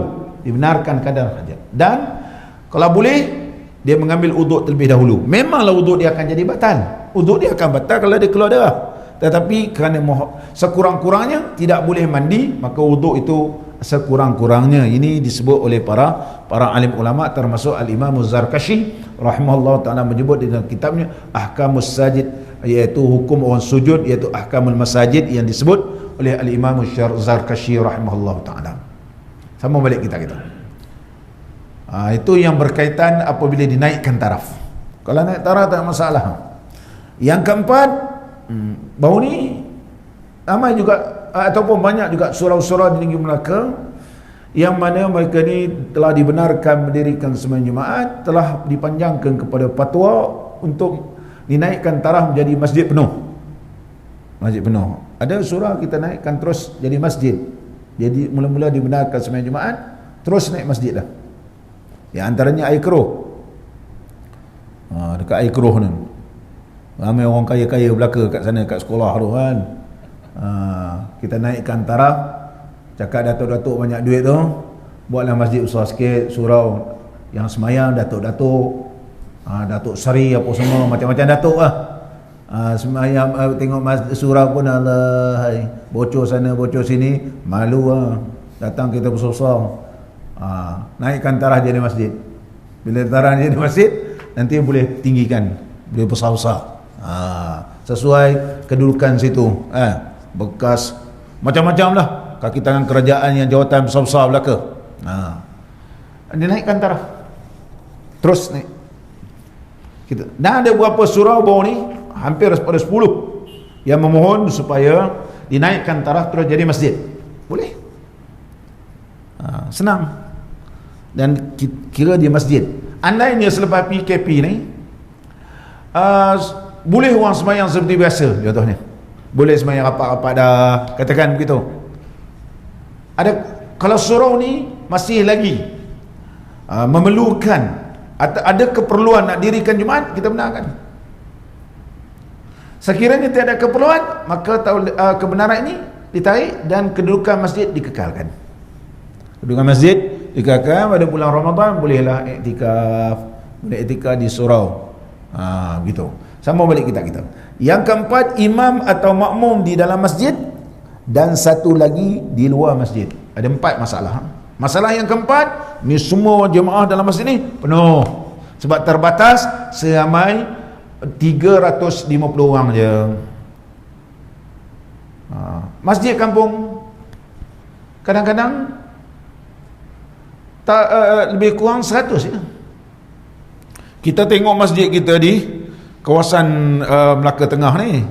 Dibenarkan kadar hajat. Dan kalau boleh, dia mengambil uduk terlebih dahulu. Memanglah uduk dia akan jadi batal. Uduk dia akan batal kalau dia keluar darah. Tetapi kerana sekurang-kurangnya tidak boleh mandi, maka wuduk itu sekurang-kurangnya. Ini disebut oleh para alim ulama, termasuk al-Imam Az-Zarkashi rahimahullah taala menyebut dalam kitabnya Ahkamus Sajid, iaitu hukum orang sujud, iaitu Ahkamul Masajid, yang disebut oleh al-Imam Az-Zarkashi rahimahullah taala. Sama balik kita. Itu yang berkaitan apabila dinaikkan taraf. Kalau naik taraf tak masalah. Yang keempat, baru ni ramai juga ataupun banyak juga surau-surau di negeri Melaka yang mana mereka ni telah dibenarkan mendirikan sembahyang Jumaat, telah dipanjangkan kepada fatwa untuk dinaikkan taraf menjadi masjid penuh. Masjid penuh. Ada surau kita naikkan terus jadi masjid. Jadi mula-mula dibenarkan sembahyang Jumaat, terus naik masjid dah. Yang antaranya air keruh. Dekat air keruh ni ramai orang kaya-kaya belaka kat sana, kat sekolah tu kan. Kita naikkan taraf, cakap datuk-datuk banyak duit tu, buatlah masjid besar sikit, surau yang semayang datuk-datuk, Datuk Seri apa semua, macam-macam datuk lah. Semayang tengok surau pun Allah, bocor sana bocor sini, malu lah. Datang kita besar-besar, naikkan taraf jadi masjid. Bila taraf jadi masjid, nanti boleh tinggikan, boleh besar-besar. Sesuai kedudukan situ, bekas macam-macam lah, kaki tangan kerajaan yang jawatan besar-besar belaka. Dia naikkan taraf, terus naik kita. Dan ada beberapa surau bawah ni, hampir pada 10 yang memohon supaya dinaikkan taraf terus jadi masjid. Boleh, senang, dan kira dia masjid. Andainya selepas PKP ni boleh orang semayang seperti biasa, contohnya boleh semayang rapat-rapat dah, katakan begitu. Kalau surau ni masih lagi memerlukan, ada keperluan nak dirikan Jumaat, kita benarkan. Sekiranya tiada keperluan, maka kebenaran ini ditarik dan kedudukan masjid dikekalkan. Kedudukan masjid dikekalkan. Pada bulan Ramadan bolehlah iktikaf, boleh iktikaf di surau. Begitu. Sama balik kita. Yang keempat, imam atau makmum di dalam masjid dan satu lagi di luar masjid. Ada 4 masalah. Masalah yang keempat, ni semua jemaah dalam masjid ni penuh. Sebab terbatas seramai 350 orang je. Masjid kampung kadang-kadang tak, lebih kurang 100 ya. Kita tengok masjid kita di kawasan Melaka Tengah ni,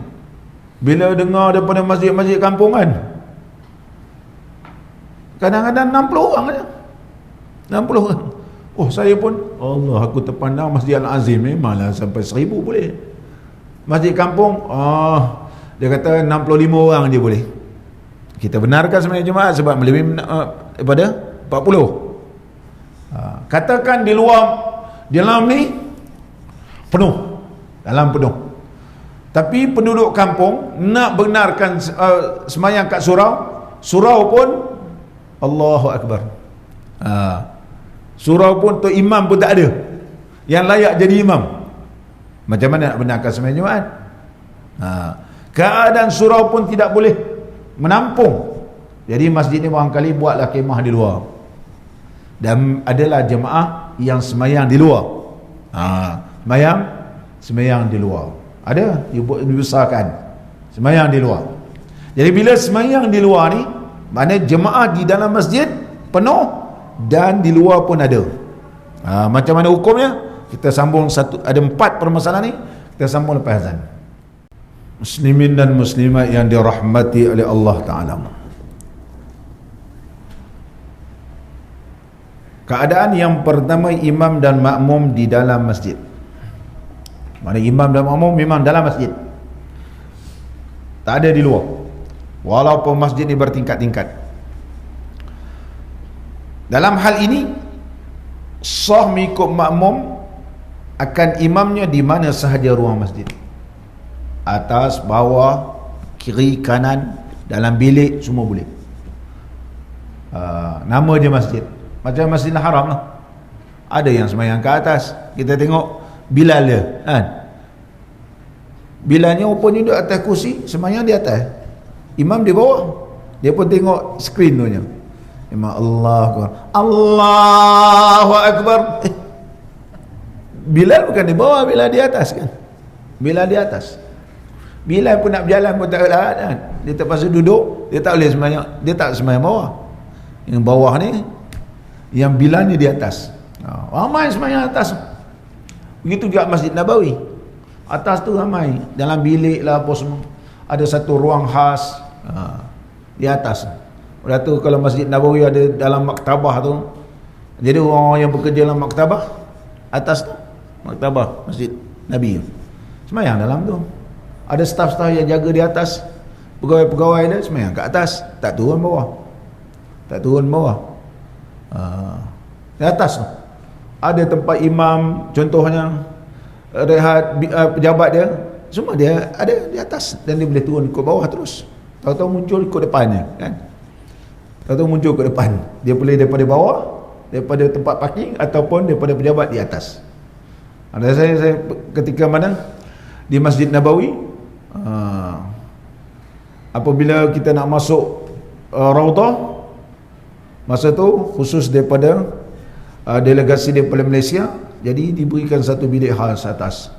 bila dengar daripada masjid-masjid kampung kan, kadang-kadang 60 orang aja. 60 orang. Oh, saya pun, Allah, aku terpandang Masjid Al-Azim memanglah sampai 1000 boleh. Masjid kampung, dia kata 65 orang je boleh. Kita benarkan sebenarnya jemaah sebab melebihi daripada 40. Katakan di luar, di dalam ni penuh, dalam penuh. Tapi penduduk kampung nak benarkan semayang kat surau pun Allahu Akbar. Surau pun tu imam pun tak ada yang layak jadi imam. Macam mana nak benarkan semayang Jumaat? Keadaan surau pun tidak boleh menampung. Jadi masjid ni barangkali buatlah kemah di luar. Dan adalah jemaah yang semayang di luar. Semayang di luar. Ada dibesarkan semayang di luar. Jadi bila semayang di luar ni, maknanya jemaah di dalam masjid penuh dan di luar pun ada. Macam mana hukumnya? Kita sambung ada 4 permasalahan ni, kita sambung lepas azan. Muslimin dan muslimat yang dirahmati oleh Allah Ta'ala, keadaan yang pertama, imam dan makmum di dalam masjid. Mana imam dan makmum memang dalam masjid, tak ada di luar, walaupun masjid ni bertingkat-tingkat. Dalam hal ini sah mengikut makmum akan imamnya di mana sahaja ruang masjid, atas, bawah, kiri, kanan, dalam bilik, semua boleh. Nama dia masjid, macam Masjidil Haram lah. Ada yang semayang ke atas, kita tengok Bilal dia kan, Bilalnya rupanya duduk atas kursi, semayang di atas, imam di bawah, dia pun tengok skrin tu nya. Imam Allahu Akbar. Bilal bukan di bawah, Bilal di atas kan. Bilal di atas. Bilal pun nak berjalan pun tak boleh kan. Dia terpaksa duduk, dia tak boleh semayang, dia tak semayang bawah. Yang bawah ni, yang Bilal ni di atas. Ramai semayang atas. Begitu juga Masjid Nabawi. Atas tu ramai, dalam bilik lah apa semua. Ada satu ruang khas di atas. Lepas tu kalau Masjid Nabawi ada dalam maktabah tu, jadi orang yang bekerja dalam maktabah, atas tu maktabah Masjid Nabi, semayang dalam tu. Ada staf-staf yang jaga di atas, pegawai-pegawai dia semayang kat atas, tak turun bawah, tak turun bawah. Di atas tu ada tempat imam, contohnya rehat pejabat dia, semua dia ada di atas, dan dia boleh turun ikut bawah terus. Tahu-tahu muncul ikut depannya kan, tahu-tahu muncul ke depan. Dia boleh daripada bawah, daripada tempat parking, ataupun daripada pejabat di atas. Ada saya ketika mana di Masjid Nabawi, apabila kita nak masuk Raudah, masa tu khusus daripada delegasi daripada Malaysia, jadi diberikan satu bilik khas atas.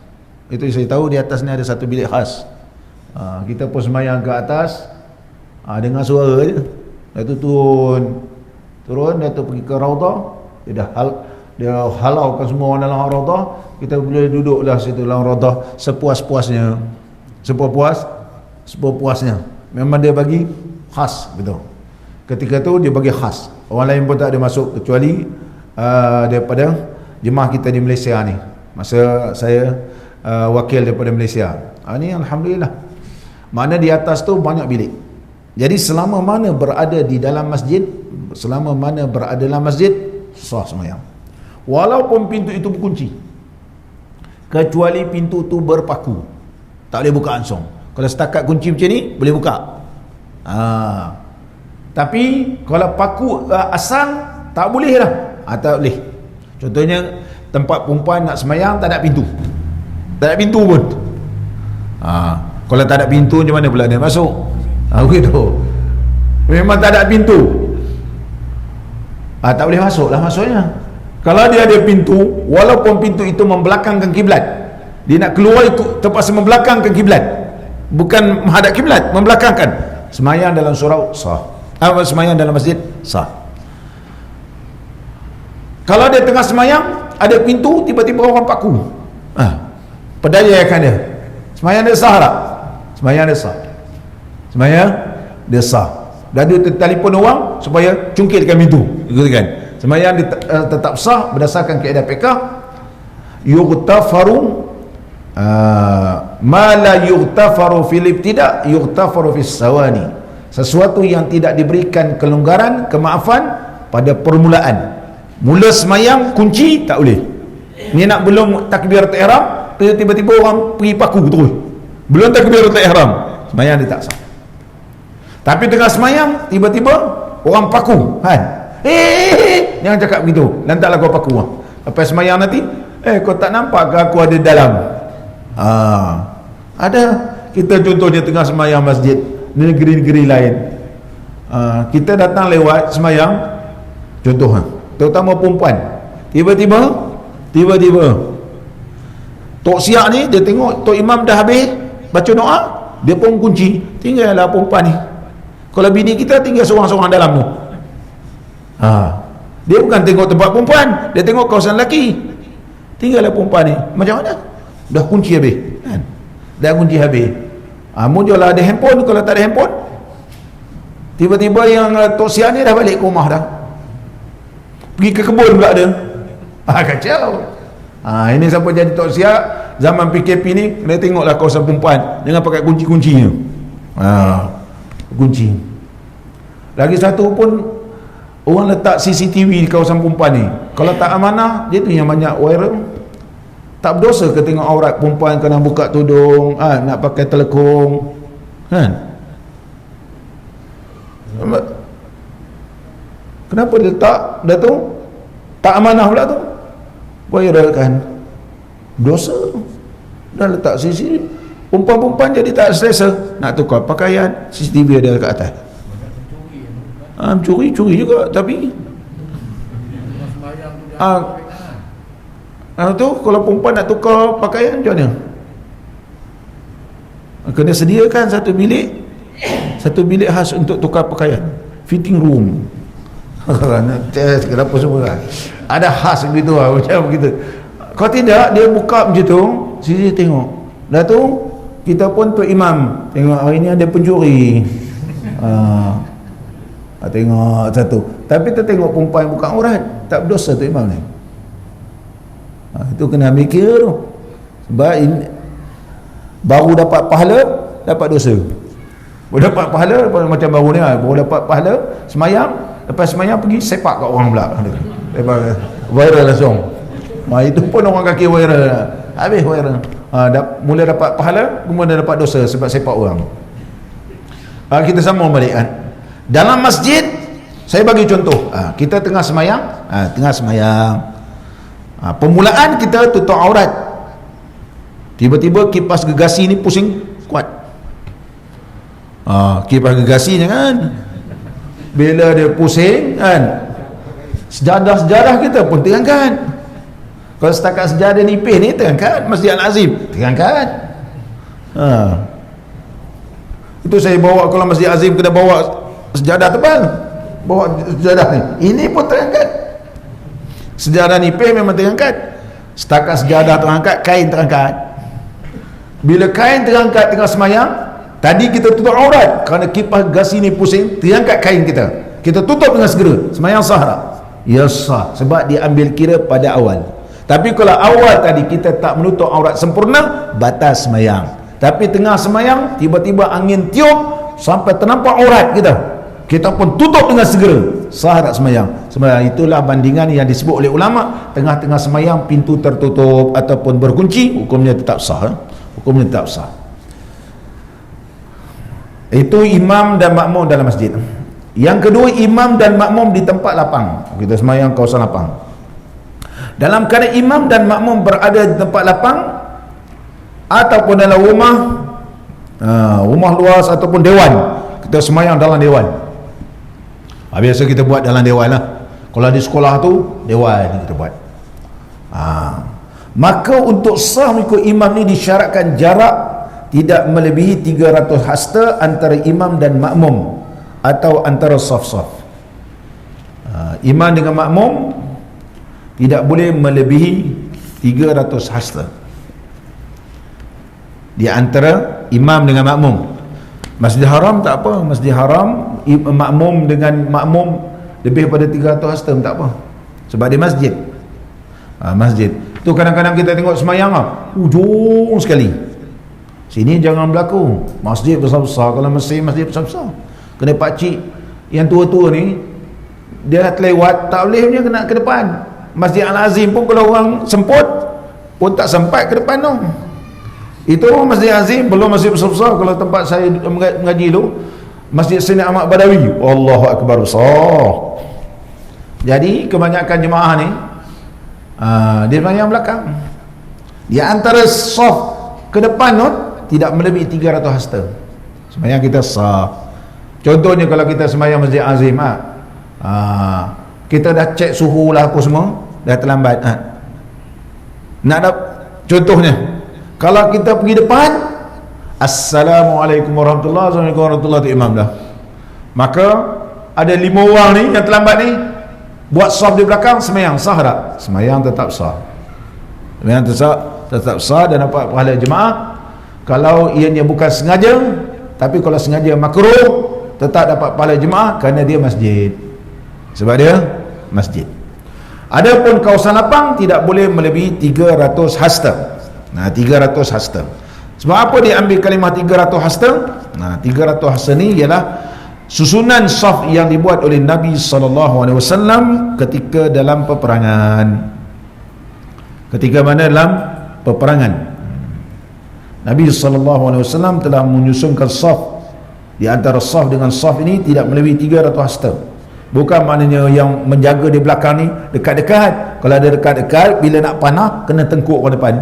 Itu saya tahu, di atas ni ada satu bilik khas. Kita pun semayang ke atas, dengar suara je. Lepas tu turun, dia tu pergi ke Raudah, dia halaukan semua orang dalam Raudah. Kita boleh duduklah situ dalam Raudah sepuas-puasnya, sepuas-puasnya. Memang dia bagi khas betul. Ketika tu dia bagi khas, orang lain pun tak ada masuk kecuali daripada jemaah kita di Malaysia ni. Masa saya wakil daripada Malaysia, ni alhamdulillah. Mana di atas tu banyak bilik. Jadi selama mana berada di dalam masjid, sah semayang, walaupun pintu itu berkunci, kecuali pintu tu berpaku, tak boleh buka langsung. Kalau setakat kunci macam ni boleh buka. Tapi kalau paku asal tak boleh lah. Tak boleh. Contohnya tempat perempuan nak semayang tak ada pintu, pun. Kalau tak ada pintu, macam mana pula dia masuk? Begitu. memang tak ada pintu, tak boleh masuk lah maksudnya. Kalau dia ada pintu, walaupun pintu itu membelakangkan kiblat, dia nak keluar itu terpaksa membelakangkan kiblat, bukan menghadap kiblat, membelakangkan. Semayang dalam surau sah, semayang dalam masjid sah. Kalau dia tengah semayang ada pintu, tiba-tiba orang paku, pedayakan dia, semayang dia sah tak? Semayang dia sah, semayang dia sah. Dan dia telefon orang supaya cungkilkan pintu, gitu kan. Semayang dia tetap sah berdasarkan kaedah fiqh. Yughtafaru ma la yughtafaru fil ibtida' yughtafaru fis sawani. Sesuatu yang tidak diberikan kelonggaran, kemaafan pada permulaan. Mula semayang kunci tak boleh. Ni nak belum takbiratul ihram, tiba-tiba orang pergi paku terus. Belum takbiratul ihram, semayang dia tak sah. Tapi tengah semayang tiba-tiba orang paku, kan? Jangan cakap begitu, lantaklah kau paku. Lepas semayang nanti, kau tak nampak ke aku ada dalam? Ada. Kita contohnya tengah semayang masjid di negeri-negeri lain, kita datang lewat semayang, contoh terutama perempuan, tiba-tiba tok siak ni dia tengok tok imam dah habis baca doa, dia pun kunci, tinggallah perempuan ni. Kalau bini kita tinggal seorang-seorang dalam tu, dia bukan tengok tempat perempuan, dia tengok kawasan lelaki, tinggallah perempuan ni. Macam mana? Dah kunci habis, kan? Dah kunci habis. Muncul ada handphone. Kalau tak ada handphone, tiba-tiba yang tok siak ni dah balik ke rumah dah, pergi ke kebun pula dia. Kacau. Ini siapa jadi tok siak zaman PKP ni, kena tengoklah kawasan perempuan dengan pakai kunci-kuncinya. Kunci. Lagi satu pun, orang letak CCTV di kawasan perempuan ni. Kalau tak amanah, dia tu yang banyak viral. Tak berdosa ke tengok aurat perempuan kena buka tudung, nak pakai telekung, kan? Kenapa dia letak dah tu? Tak amanah pula tu, viral kan? Dosa. Dah letak CCTV, perempuan-perempuan jadi tak selesa nak tukar pakaian, CCTV ada kat atas. Curi juga, tapi tu kalau perempuan nak tukar pakaian macam mana? Kena sediakan satu bilik khas untuk tukar pakaian, fitting room. Kenapa semua kan? Ada khas begitu macam begitu. Kalau tidak, dia buka macam tu, sisi tengok. Dah tu kita pun tu imam tengok hari ni ada pencuri. Tengok satu. Tapi kita tengok perempuan buka aurat, tak berdosa tu imam ni. Itu kena mikir tu. Sebab ini, baru dapat pahala, dapat dosa. Baru dapat pahala, macam baru ni baru dapat pahala, semayang, lepas semayang pergi sepak kat orang pula. Viral langsung. Itu pun orang kaki viral. Habis viral. Mula dapat pahala, kemudian dapat dosa sebab sepak orang. Kita sambung balik kan. Dalam masjid, saya bagi contoh. Kita tengah semayang, permulaan kita tutup aurat, tiba-tiba kipas gegasi ni pusing kuat. Kipas gegasi ni kan, bila dia pusing kan, sejadah-sejadah kita pun terangkat. Kalau setakat sejadah nipis ni terangkat, Masjid Al-Azim terangkat. Itu saya bawa, kalau Masjid Azim kena bawa sejadah tebal, bawa sejadah ni, ini pun terangkat. Sejadah nipis memang terangkat. Setakat sejadah terangkat, kain terangkat. Bila kain terangkat tengah semayang, tadi kita tutup aurat, kerana kipas gasi ni pusing, terangkat kain kita tutup dengan segera, semayang sah tak? Ya sah, sebab dia ambil kira pada awal. Tapi kalau awal tadi kita tak menutup aurat sempurna, batas semayang. Tapi tengah semayang, tiba-tiba angin tiup sampai ternampak aurat kita pun tutup dengan segera, sah tak semayang? Semayang. Itulah bandingan yang disebut oleh ulama, tengah-tengah semayang pintu tertutup ataupun berkunci, hukumnya tetap sah. Hukumnya tetap sah. Itu imam dan makmum dalam masjid. Yang kedua, imam dan makmum di tempat lapang. Kita semayang kawasan lapang. Dalam keadaan imam dan makmum berada di tempat lapang ataupun dalam rumah luas ataupun dewan, kita semayang dalam dewan. Biasa kita buat dalam dewan lah. Kalau di sekolah tu, dewan kita buat. Maka untuk sah mengikut imam ni disyaratkan jarak tidak melebihi 300 hasta antara imam dan makmum atau antara saf-saf. Imam dengan makmum tidak boleh melebihi 300 hasta di antara imam dengan makmum. Masjid Haram tak apa, Masjid Haram makmum dengan makmum lebih pada 300 hasta tak apa, sebab dia masjid. Masjid tu kadang-kadang kita tengok semayang ujung sekali, sini jangan berlaku. Masjid besar-besar, kalau masjid besar-besar, kena pakcik yang tua-tua ni, dia dah terlewat, tak boleh punya kena ke depan. Masjid Al-Azim pun kalau orang semput pun tak sempat ke depan tu. Itu Masjid Azim, belum masjid besar-besar. Kalau tempat saya mengaji tu, Masjid Sayyidina Ahmad Badawi, Allahu Akbar, besar. Jadi kebanyakan jemaah ni dia semayang belakang. Di antara saf ke depan tu tidak melebihi 300 hasta. Semayang kita sah. Contohnya kalau kita semayang Masjid Azim, kita dah cek suhu lah apa semua, dah terlambat. Nak contohnya, kalau kita pergi depan, Assalamualaikum warahmatullahi wabarakatuh, Assalamualaikum warahmatullahi wabarakatuh, imam dah. Maka ada 5 orang ni yang terlambat ni buat saf di belakang, semayang sah tak? Semayang tetap sah. Semayang tetap sah dan dapat pahala jemaah. Kalau ianya bukan sengaja, tapi kalau sengaja makruh, tetap dapat pahala jemaah kerana dia masjid. Sebab dia masjid. Adapun kawasan lapang tidak boleh melebihi 300 hasta. 300 hasta. Sebab apa dia ambil kalimah 300 hasta? 300 hasta ni ialah susunan saf yang dibuat oleh Nabi SAW ketika dalam peperangan. Ketika mana dalam peperangan, Nabi SAW telah menyusunkan saf. Di antara saf dengan saf ini tidak melebihi 300 hasta. Bukan maknanya yang menjaga di belakang ni dekat-dekat. Kalau ada dekat-dekat, bila nak panah kena tengkuk ke depan,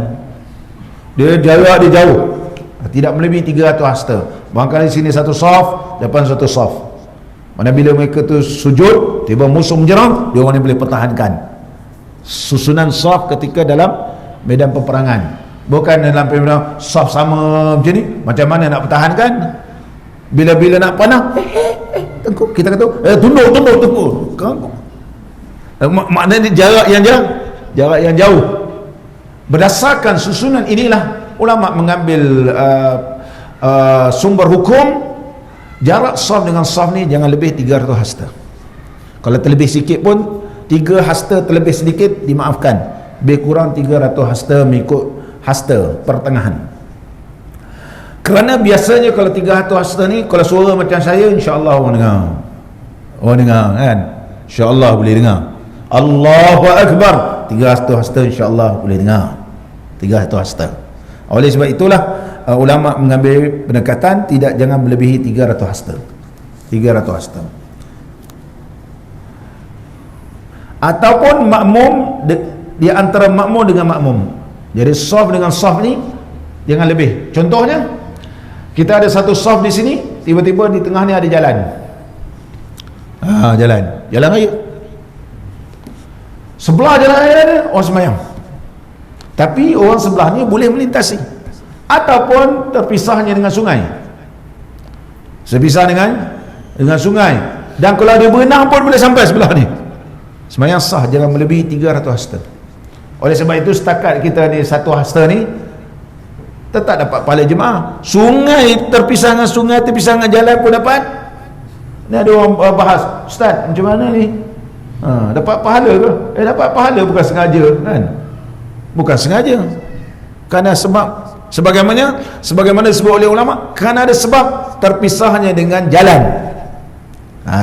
dia jarak dia jauh, tidak melebihi 300 hasta. Barangkali sini satu saf, depan satu saf. Mana bila mereka tu sujud, tiba musuh menyerang, dia orang ni boleh pertahankan. Susunan saf ketika dalam medan peperangan. Bukan dalam medan saf sama macam ni, macam mana nak pertahankan? Bila-bila nak panah, tengkuk. Kita kata tunduk. Maknanya jarak yang jauh. Berdasarkan susunan inilah ulama mengambil sumber hukum. Jarak saf dengan saf ni jangan lebih 300 hasta. Kalau terlebih sikit pun 3 hasta terlebih sedikit dimaafkan. Lebih kurang 300 hasta mengikut hasta pertengahan. Kerana biasanya kalau 300 hasta ni, kalau suara macam saya, insya-Allah orang dengar. Orang dengar kan? Insya-Allah boleh dengar. Allahu Akbar, 300 hasta insya-Allah boleh dengar. 300 hasta. Oleh sebab itulah ulama mengambil pendekatan jangan melebihi 300 hasta. 300 hasta. Ataupun makmum di antara makmum dengan makmum. Jadi saf dengan saf ni jangan lebih. Contohnya, kita ada satu saf di sini, tiba-tiba di tengah ni ada jalan. Jalan raya. Sebelah jalan raya ada orang semayang, tapi orang sebelah ni boleh melintasi, ataupun terpisahnya dengan sungai. Sepisah dengan sungai. Dan kalau dia berenang pun boleh sampai sebelah ni. Semayang sah, jangan melebihi 300 hasta. Oleh sebab itu setakat kita ni satu hasta ni tetap dapat pahala jemaah. Sungai terpisah dengan sungai, terpisah dengan jalan pun dapat. Ni ada orang bahas, Ustaz macam mana ni? Dapat pahala ke? Dapat pahala, bukan sengaja kan? Bukan sengaja. Kerana sebab sebagaimana disebut oleh ulama, kerana ada sebab terpisahnya dengan jalan.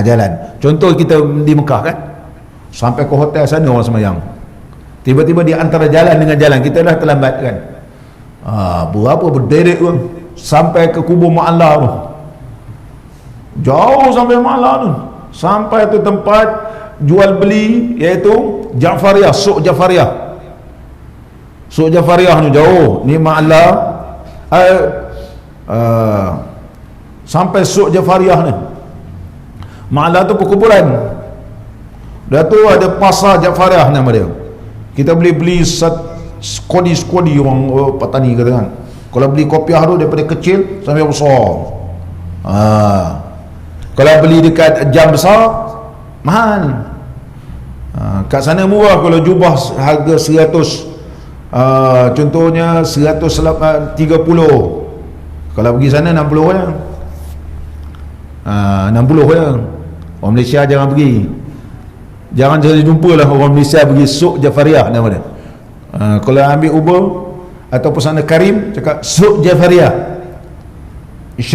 Jalan. Contoh kita di Mekah kan, sampai ke hotel sana orang semayang, tiba-tiba di antara jalan dengan jalan kita dah terlambat kan. Berapa berderet tu sampai ke kubur Mak Allah tu, jauh sampai Mak Allah tu, sampai tu tempat jual beli, iaitu Jafariyah, Suq Jafariyah. Suq Jafariyah ni jauh, ni Mak Allah sampai Suq Jafariyah ni. Ma'la tu perkumpulan. Dah tu ada pasar Jafariyah nama dia. Kita boleh beli skodi orang petani kata kan. Kalau beli kopiah tu daripada kecil sampai besar. Kalau beli dekat jam besar mahal. Kat sana murah. Kalau jubah harga 100, contohnya 130, kalau pergi sana 60 je. 60 je. Orang Malaysia jangan pergi. Jangan jumpa lah orang Malaysia pergi Suk Jafariyah nama dia. Kalau ambil Uber atau pesana Karim cakap Suk Jafariyah 20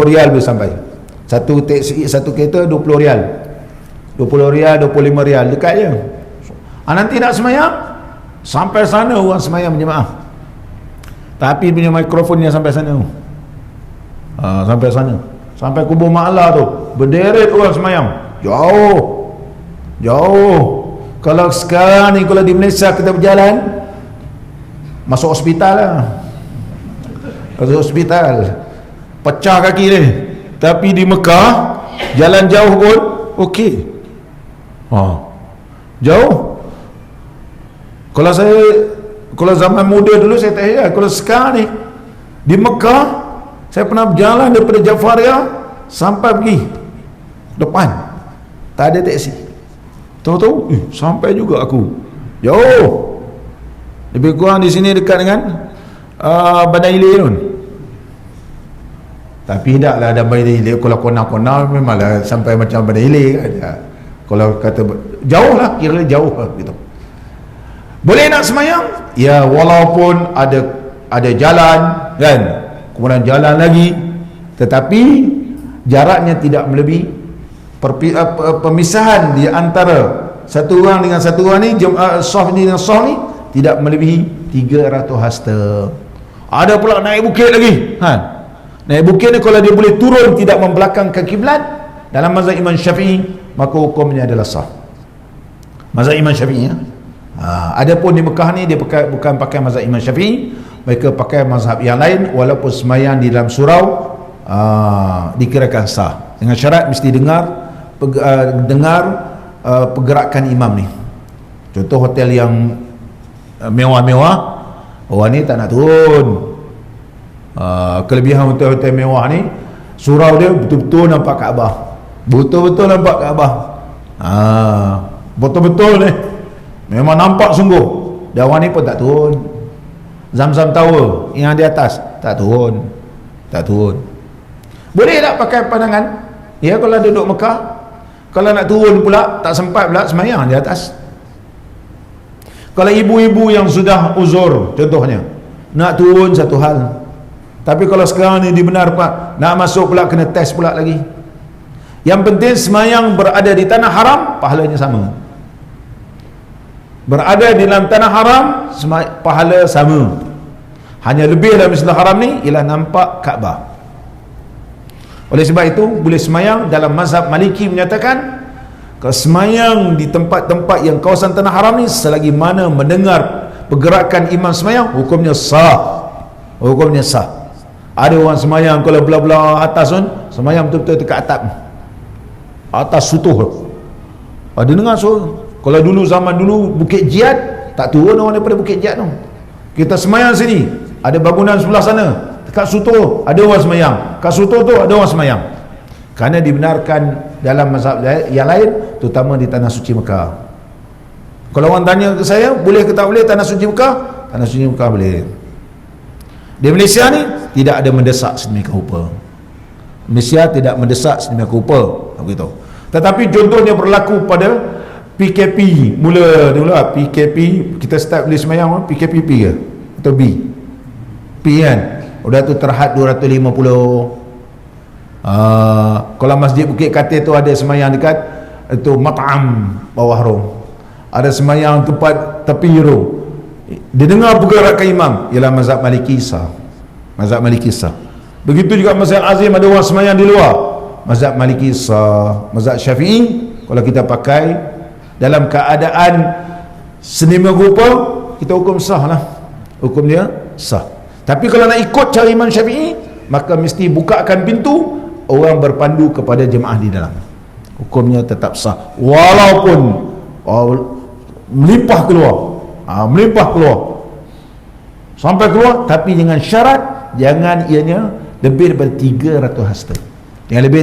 rial boleh sampai. Satu taksi, satu kereta 20 rial. 20 rial, 25 rial dekat je. Nanti nak semayang sampai sana orang semayang berjemaah. Tapi punya mikrofonnya sampai sana. Sampai sana. Sampai kubur Ma'la tu berderet orang semayang. Jauh. Kalau sekarang ni kalau di Malaysia kita berjalan masuk hospital lah. Masuk hospital. Pecah kaki ni. Tapi di Mekah jalan jauh pun okey. Jauh. Kalau zaman muda dulu saya tak heran. Kalau sekarang ni di Mekah saya pernah berjalan daripada Jafariyah sampai pergi depan, tak ada teksi. Tahu-tahu sampai juga aku. Jauh. Lebih kurang di sini dekat dengan Bandar Hilir pun. Tapi taklah ada Bandar Hilir. Kalau kona-kona memanglah sampai macam Bandar Hilir kan. Kalau kata jauh lah, kira jauh lah gitu. Boleh nak semayang? Ya, walaupun ada jalan kan, kemudian jalan lagi, tetapi jaraknya tidak melebihi pemisahan di antara satu orang dengan satu orang ni, saf ni dengan saf ni tidak melebihi 300 hasta. Ada pula naik bukit lagi. Naik bukit ni kalau dia boleh turun tidak membelakangkan kiblat, dalam mazhab Imam Syafi'i maka hukumnya adalah sah. Mazhab Imam Syafi'i ya. Adapun di Mekah ni dia bukan pakai mazhab Imam Syafi'i, mereka pakai mazhab yang lain. Walaupun sembahyang di dalam surau dikirakan sah, dengan syarat mesti dengar pergerakan imam ni. Contoh hotel yang mewah-mewah, orang ni tak nak turun. Kelebihan hotel-hotel mewah ni, surau dia betul-betul nampak Kaabah. Betul-betul nampak Kaabah. Betul-betul ni memang nampak sungguh. Dan orang ni pun tak turun. Zam-Zam Tower yang di atas tak turun. Boleh tak pakai pandangan? Ya, kalau duduk Mekah, kalau nak turun pula tak sempat pula semayang di atas. Kalau ibu-ibu yang sudah uzur contohnya, nak turun satu hal. Tapi kalau sekarang ni dibenar Pak, nak masuk pula kena test pula lagi. Yang penting semayang berada di tanah haram, pahalanya sama. Berada di dalam tanah haram, pahala sama. Hanya lebih dalam Masjidil Haram ni ialah nampak Kaabah. Oleh sebab itu boleh semayang. Dalam mazhab Maliki menyatakan kalau semayang di tempat-tempat yang kawasan tanah haram ni, selagi mana mendengar pergerakan imam semayang, hukumnya sah. Ada orang semayang kalau belah-belah atas pun semayang betul-betul dekat atap, atas sutuh. Ada dengar suara. Kalau dulu zaman dulu Bukit Jihad, tak turun orang daripada Bukit Jihad tu. Kita semayang sini, ada bangunan sebelah sana, dekat sutuh ada orang semayang, kat sutuh tu ada orang semayang. Kerana dibenarkan dalam mazhab yang lain, terutama di Tanah Suci Mekah. Kalau orang tanya ke saya, boleh ke tak boleh Tanah Suci Mekah? Tanah Suci Mekah boleh. Di Malaysia ni tidak ada mendesak sedemikian rupa. Malaysia tidak mendesak sedemikian rupa begitu. Tetapi contohnya berlaku pada PKP. Mula dulu lah PKP, kita start boleh semayang PKP P ke? Atau B? P kan? Udah tu terhad 250. Kalau Masjid Bukit Katil tu ada semayang dekat itu mat'am bawah rum, ada semayang tempat tepi rum, didengar pergerakan imam, ialah mazhab Maliki sah. Mazhab Maliki sah. Begitu juga mazhab Azim, ada orang semayang di luar, mazhab Maliki sah. Mazhab Syafi'i kalau kita pakai dalam keadaan sedemikian rupa, kita hukum sah lah, hukum dia sah. Tapi kalau nak ikut cara Imam Syafi'i, maka mesti bukakan pintu orang berpandu kepada jemaah di dalam, hukumnya tetap sah walaupun melimpah keluar, melimpah keluar sampai keluar, tapi dengan syarat jangan ianya lebih daripada 300 hasta. Yang lebih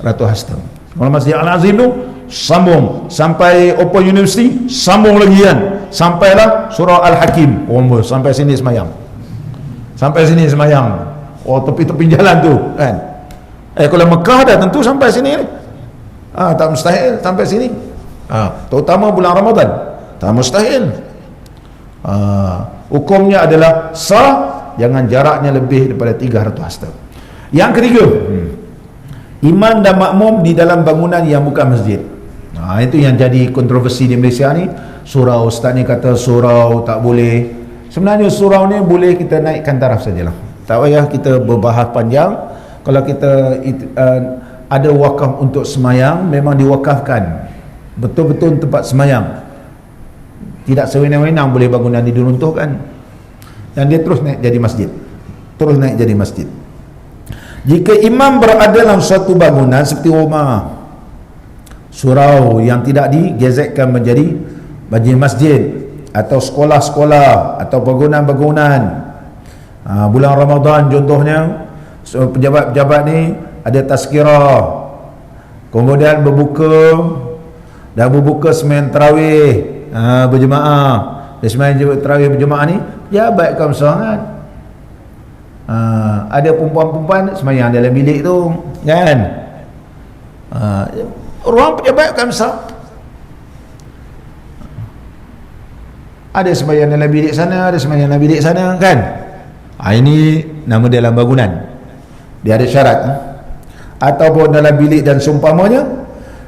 300 hasta. Kalau Masjid Al-Azim tu sambung sampai Open University, sambung lagi kan, sampailah surah Al-Hakim. Sampai sini semayang, sampai sini semayang. Tepi-tepi jalan tu kan. Kalau Mekah dah tentu sampai sini ni. Tak mustahil sampai sini. Terutama bulan Ramadan, tak mustahil. Hukumnya adalah sah, jangan jaraknya lebih daripada 300 hasta. Yang ketiga, imam dan makmum di dalam bangunan yang bukan masjid. Itu yang jadi kontroversi di Malaysia ni. Surau, ustaz ni kata surau tak boleh. Sebenarnya surau ni boleh kita naikkan taraf sajalah, tak payah kita berbahas panjang. Kalau kita ada wakaf untuk semayang, memang diwakafkan betul-betul tempat semayang, tidak sewenang-wenang boleh bangunan ini diruntuhkan, dan dia terus naik jadi masjid, terus naik jadi masjid. Jika imam berada dalam suatu bangunan seperti rumah, surau yang tidak digezetkan menjadi masjid, atau sekolah-sekolah, atau bangunan-bangunan, bulan Ramadan contohnya, pejabat-pejabat ni ada tazkirah, kemudian dah berbuka sembahyang tarawih berjemaah. Dia sembahyang tarawih berjemaah ni jabat kaum sangat. Ada perempuan-perempuan sembahyang dalam bilik tu kan, ruang pejabat kaum besar. Ada sembahyang dalam bilik sana, ada sembahyang dalam bilik sana kan. Ini nama dalam bangunan, dia ada syarat. Ataupun dalam bilik dan seumpamanya,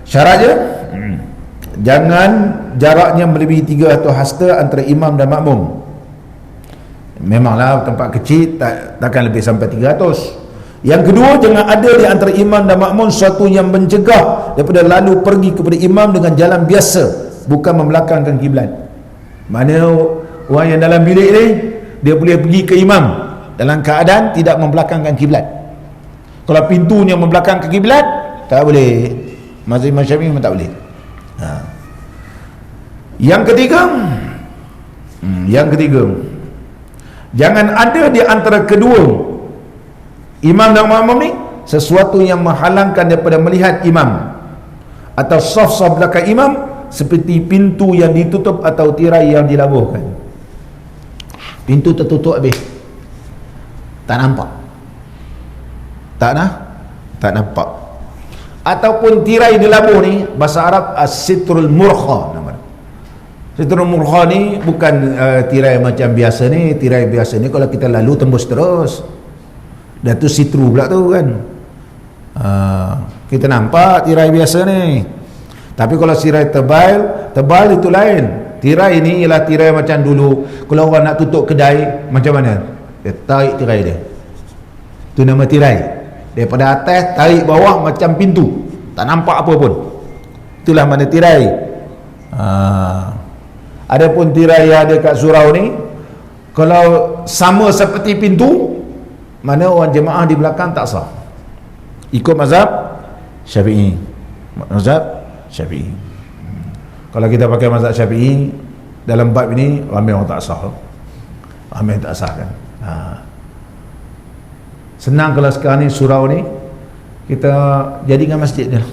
syaratnya jangan jaraknya melebihi 300 hasta antara imam dan makmum. Memanglah tempat kecil takkan lebih sampai 300. Yang kedua, jangan ada di antara imam dan makmum sesuatu yang mencegah daripada lalu pergi kepada imam dengan jalan biasa, bukan membelakangkan kiblat. Mana orang yang dalam bilik ni, dia boleh pergi ke imam dalam keadaan tidak membelakangkan kiblat. Kalau pintunya membelakang ke kiblat, tak boleh. Mazhab Imam Syafi'i memang tak boleh. Yang ketiga, jangan ada di antara kedua imam dan makmum ni sesuatu yang menghalangkan daripada melihat imam atau saf-saf belakang imam, seperti pintu yang ditutup atau tirai yang dilabuhkan. Pintu tertutup habis, tak nampak, tak nampak. Ataupun tirai dilabuh ni, bahasa Arab as-sitrul murkha nama dia. Sitrul murkha ni bukan tirai macam biasa ni. Tirai biasa ni kalau kita lalu tembus terus, dah tu sitru pula tu kan. Kita nampak tirai biasa ni. Tapi kalau tirai tebal itu lain. Tirai ni ialah tirai macam dulu kalau orang nak tutup kedai, macam mana dia tarik tirai dia, itu nama tirai. Daripada atas tarik bawah macam pintu, tak nampak apa pun, itulah mana tirai. Adapun tirai yang ada kat surau ni, kalau sama seperti pintu, mana orang jemaah di belakang tak sah, ikut mazhab Syafi'i. Mazhab Syafi'i. Kalau kita pakai mazhab Syafi'i dalam bab ini, ramai orang tak sah, ramai tak sah kan. Senang kalau sekarang ni surau ni kita jadikan masjid dia.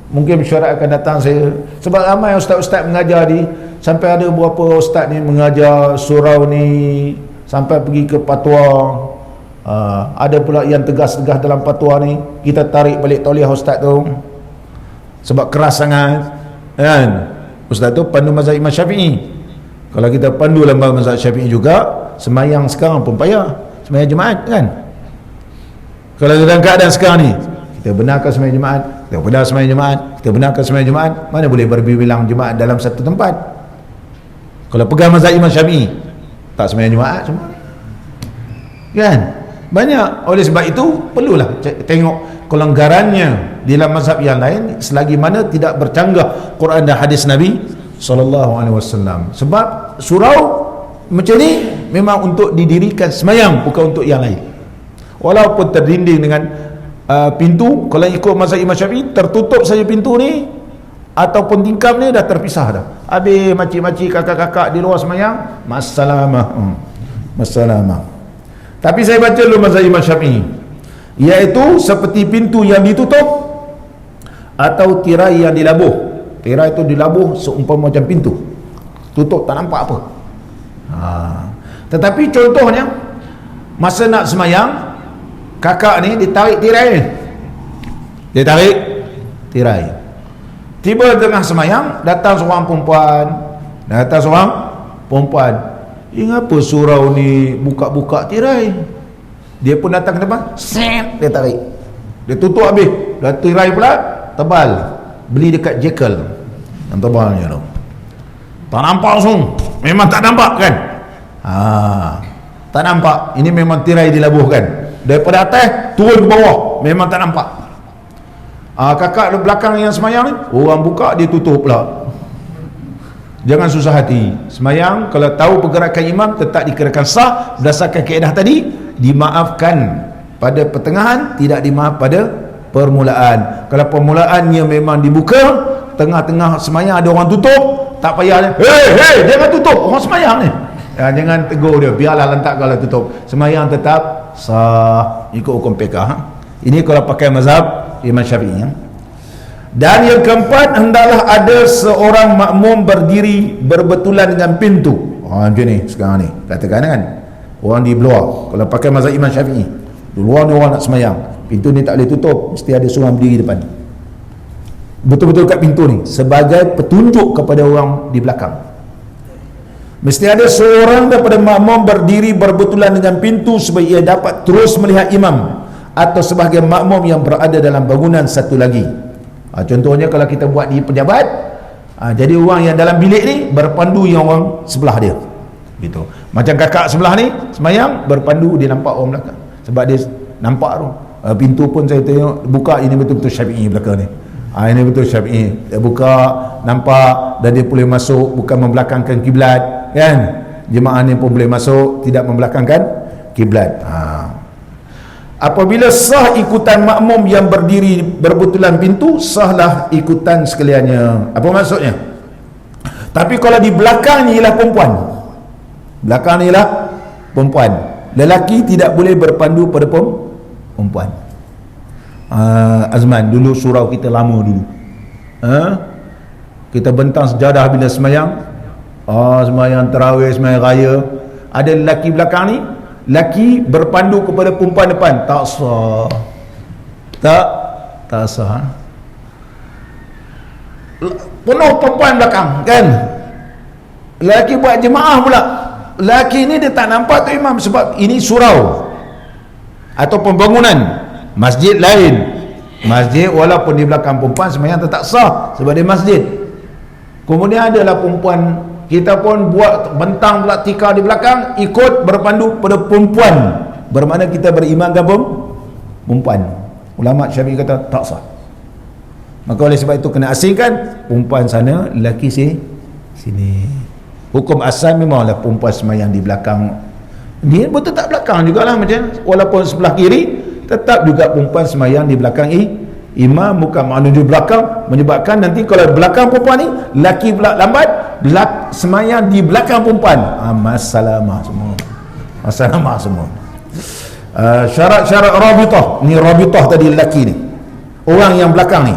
Mungkin mesyuarat akan datang saya, sebab ramai ustaz-ustaz mengajar di, sampai ada beberapa ustaz ni mengajar surau ni sampai pergi ke fatwa. Ada pula yang tegas-tegas dalam fatwa ni, kita tarik balik tauliah ustaz tu sebab keras sangat kan. Ustaz tu pandu mazhab Imam Syafi'i. Kalau kita pandu dalam mazhab Syafi'i juga, semayang sekarang pun payah, semayang Jumaat kan. Kalau dalam keadaan sekarang ni, kita benarkan semayang Jumaat, kita benar semayang Jumaat, kita benarkan semayang Jumaat, mana boleh berbilang Jumaat dalam satu tempat. Kalau pegang mazhab Imam Syafi'i, tak semayang Jumaat semua kan. Banyak. Oleh sebab itu perlulah tengok kelonggarannya di dalam mazhab yang lain, selagi mana tidak bercanggah Quran dan hadis Nabi SAW. Sebab surau macam ni memang untuk didirikan semayang, bukan untuk yang lain. Walaupun terdinding dengan pintu, kalau ikut mazhab Imam Syafi'i tertutup saja pintu ni ataupun tingkap ni dah terpisah dah. Habis makcik-makcik, kakak-kakak di luar semayang, masalamah. Masalamah. Tapi saya baca dulu mazhab Imam Syafi'i, iaitu seperti pintu yang ditutup atau tirai yang dilabuh. Tirai itu dilabuh seumpama macam pintu, tutup tak nampak apa. Tetapi contohnya masa nak semayang, kakak ni ditarik tirai ni, dia tarik tirai. Tiba tengah semayang, datang seorang perempuan, ngapa surau ni buka-buka tirai? Dia pun datang ke depan, set, dia tarik, dia tutup habis. Dah tirai pula tebal, beli dekat Jekyll yang tebalnya tu, tak nampak langsung, memang tak nampak kan. Tak nampak, ini memang tirai dilabuhkan daripada atas turun ke bawah, memang tak nampak. Kakak di belakang yang semayang ni, orang buka dia tutup pula. Jangan susah hati semayang, kalau tahu pergerakan imam tetap dikirakan sah berdasarkan kaedah tadi. Dimaafkan pada pertengahan, tidak dimaaf pada permulaan. Kalau permulaannya memang dibuka, tengah-tengah semayang ada orang tutup, tak payah hei jangan tutup, orang semayang ni. Jangan tegur dia, biarlah lantak kalau tutup, semayang tetap sah ikut hukum fiqh. Ini kalau pakai mazhab Imam Syafi'i. Dan yang keempat, hendaklah ada seorang makmum berdiri berbetulan dengan pintu. Macam ni sekarang ni katakan kan, orang di luar, kalau pakai mazhab Imam Syafi'i, di luar ni orang nak semayang, pintu ni tak boleh tutup, mesti ada seorang berdiri depan, betul-betul kat pintu ni, sebagai petunjuk kepada orang di belakang. Mesti ada seorang daripada makmum berdiri berbetulan dengan pintu supaya ia dapat terus melihat imam atau sebahagian makmum yang berada dalam bangunan satu lagi. Contohnya kalau kita buat di pejabat, jadi orang yang dalam bilik ni berpandu yang orang sebelah dia, gitu. Macam kakak sebelah ni semayang, berpandu, dia nampak orang belakang, sebab dia nampak tu. Pintu pun saya tengok buka, ini betul-betul Syafi'i belakang ni. Ini betul Syafi'i, dia buka, nampak, dan dia boleh masuk, bukan membelakangkan kiblat kan. Jemaah ni pun boleh masuk, tidak membelakangkan kiblat. Apabila sah ikutan makmum yang berdiri berbetulan pintu, sahlah ikutan sekaliannya. Apa maksudnya? Tapi kalau di belakang ni ialah perempuan, belakang ni ialah perempuan, lelaki tidak boleh berpandu pada perempuan. Azman, dulu surau kita lama dulu, kita bentang sejadah bila semayang, semayang tarawih, semayang raya, ada lelaki belakang ni, lelaki berpandu kepada perempuan depan, tak sah, tak sah. Penuh perempuan belakang kan, lelaki buat jemaah pula, lelaki ni dia tak nampak tu imam, sebab ini surau atau pembangunan masjid lain. Masjid walaupun di belakang perempuan semayang tetap sah sebab dia masjid. Kemudian adalah perempuan, kita pun buat bentang pula tikar di belakang, ikut berpandu pada perempuan, bermakna kita berimankan perempuan. Ulama Syafi'i kata tak sah. Maka oleh sebab itu kena asingkan perempuan sana, lelaki sini. Hukum asal memanglah perempuan semayang di belakang, dia pun tetap belakang jugalah, macam walaupun sebelah kiri tetap juga perempuan semayang di belakang imam, bukan menuju belakang, menyebabkan nanti kalau belakang perempuan ni, lelaki pula lambat semayang di belakang perempuan, masalah semua. Syarat-syarat rabitah ni, rabitah tadi lelaki ni, orang yang belakang ni,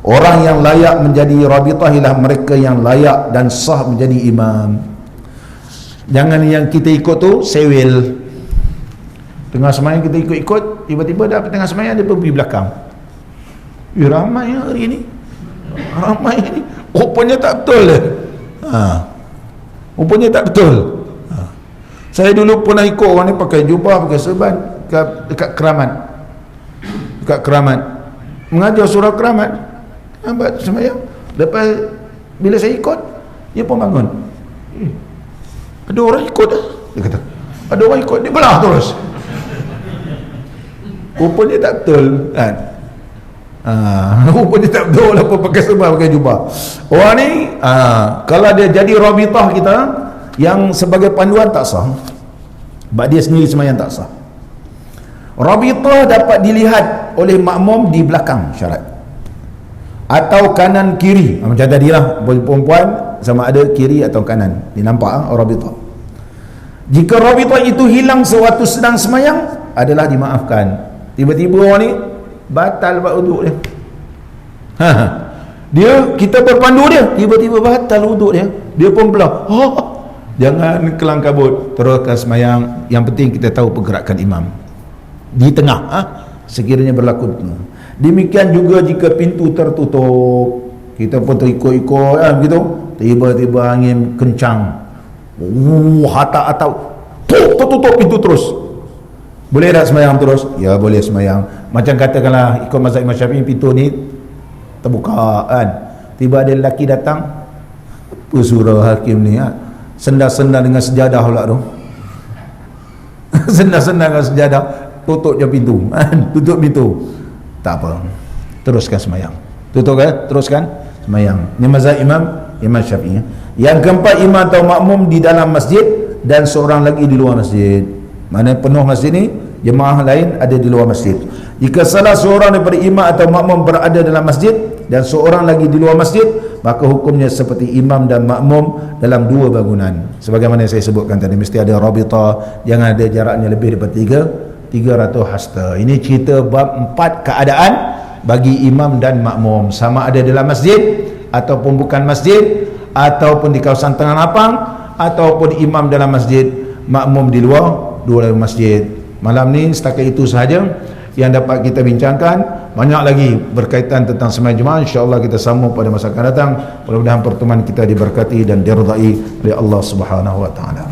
orang yang layak menjadi rabitah ialah mereka yang layak dan sah menjadi imam. Jangan yang kita ikut tu sewil, tengah semayang kita ikut-ikut, tiba-tiba dah tengah semayang dia pergi belakang. Ramai hari ni, ramai ni, rupanya tak betul dah. Rupanya tak betul. Saya dulu pernah ikut orang ni pakai jubah, pakai serban dekat Keramat, mengajar surau Keramat, lambat semayang. Lepas bila saya ikut, dia pun bangun, ada orang ikut, dia kata ada orang ikut, dia belah terus. Rupanya tak betul kan. Rupanya tak betul, apa pakai serban, pakai jubah. Orang ni kalau dia jadi rabitah kita yang sebagai panduan, tak sah, sebab dia sendiri semayang tak sah. Rabitah dapat dilihat oleh makmum di belakang syarat, atau kanan kiri, macam tadilah perempuan sama ada kiri atau kanan, dinampak rabitah. Jika rabitah itu hilang sewaktu sedang semayang, adalah dimaafkan. Tiba-tiba orang ni batal buat wuduk dia. Dia, kita berpandu dia, tiba-tiba batal wuduk dia, dia pun belah. Jangan kelang kabut, teruskan semayang. Yang penting kita tahu pergerakan imam di tengah, sekiranya berlaku. Demikian juga jika pintu tertutup, kita pun terikut-ikut begitu, tiba-tiba angin kencang, hatak atau tutup pintu terus. Boleh tak semayang terus? Ya boleh semayang. Macam katakanlah ikut mazhab Imam Syafi'i, pintu ni terbuka kan, tiba ada lelaki datang, apa surah hakim ni sendal-sendal dengan sejadah pula tu. Sendal-sendal dengan sejadah, tutup je pintu tutup pintu, tak apa, teruskan semayang. Tutup kan, teruskan semayang. Ini mazhab Imam Syafi'i. Yang keempat, imam atau makmum di dalam masjid dan seorang lagi di luar masjid. Mana penuh masjid ni, jemaah lain ada di luar masjid. Jika salah seorang daripada imam atau makmum berada dalam masjid dan seorang lagi di luar masjid, maka hukumnya seperti imam dan makmum dalam dua bangunan. Sebagaimana saya sebutkan tadi, mesti ada rabitah, jangan ada jaraknya lebih daripada 300 hasta. Ini cerita bab 4 keadaan bagi imam dan makmum, sama ada dalam masjid ataupun bukan masjid, ataupun di kawasan tengah lapang, ataupun imam dalam masjid, makmum di luar masjid. Malam ni setakat itu sahaja yang dapat kita bincangkan. Banyak lagi berkaitan tentang sembahyang Jumaat, insya-Allah kita sambung pada masa akan datang. Mudah-mudahan pertemuan kita diberkati dan diridai oleh Allah Subhanahu wa taala.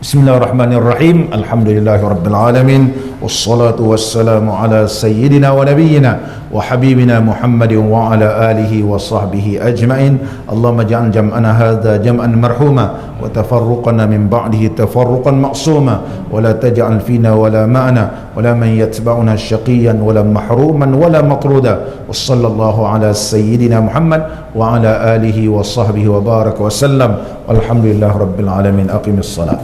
Bismillahirrahmanirrahim. Alhamdulillahirabbil alamin. Wassalatu wassalamu ala sayyidina wa nabiyyina wa habibina Muhammadin wa ala alihi wa sahbihi ajma'in. Allahumma ja'al jam'ana hadha jam'an marhuma wa tafarruqana min ba'dihi tafarruqan ma'suma wa la taj'al fina wa la ma'na wa la man yatba'una syaqiyyan wa la mahruman wa la matruda. Wa sallallahu ala sayyidina Muhammad wa ala alihi wa sahbihi wa baraka wa sallam. Walhamdulillahirabbil alamin. Aqimis salat.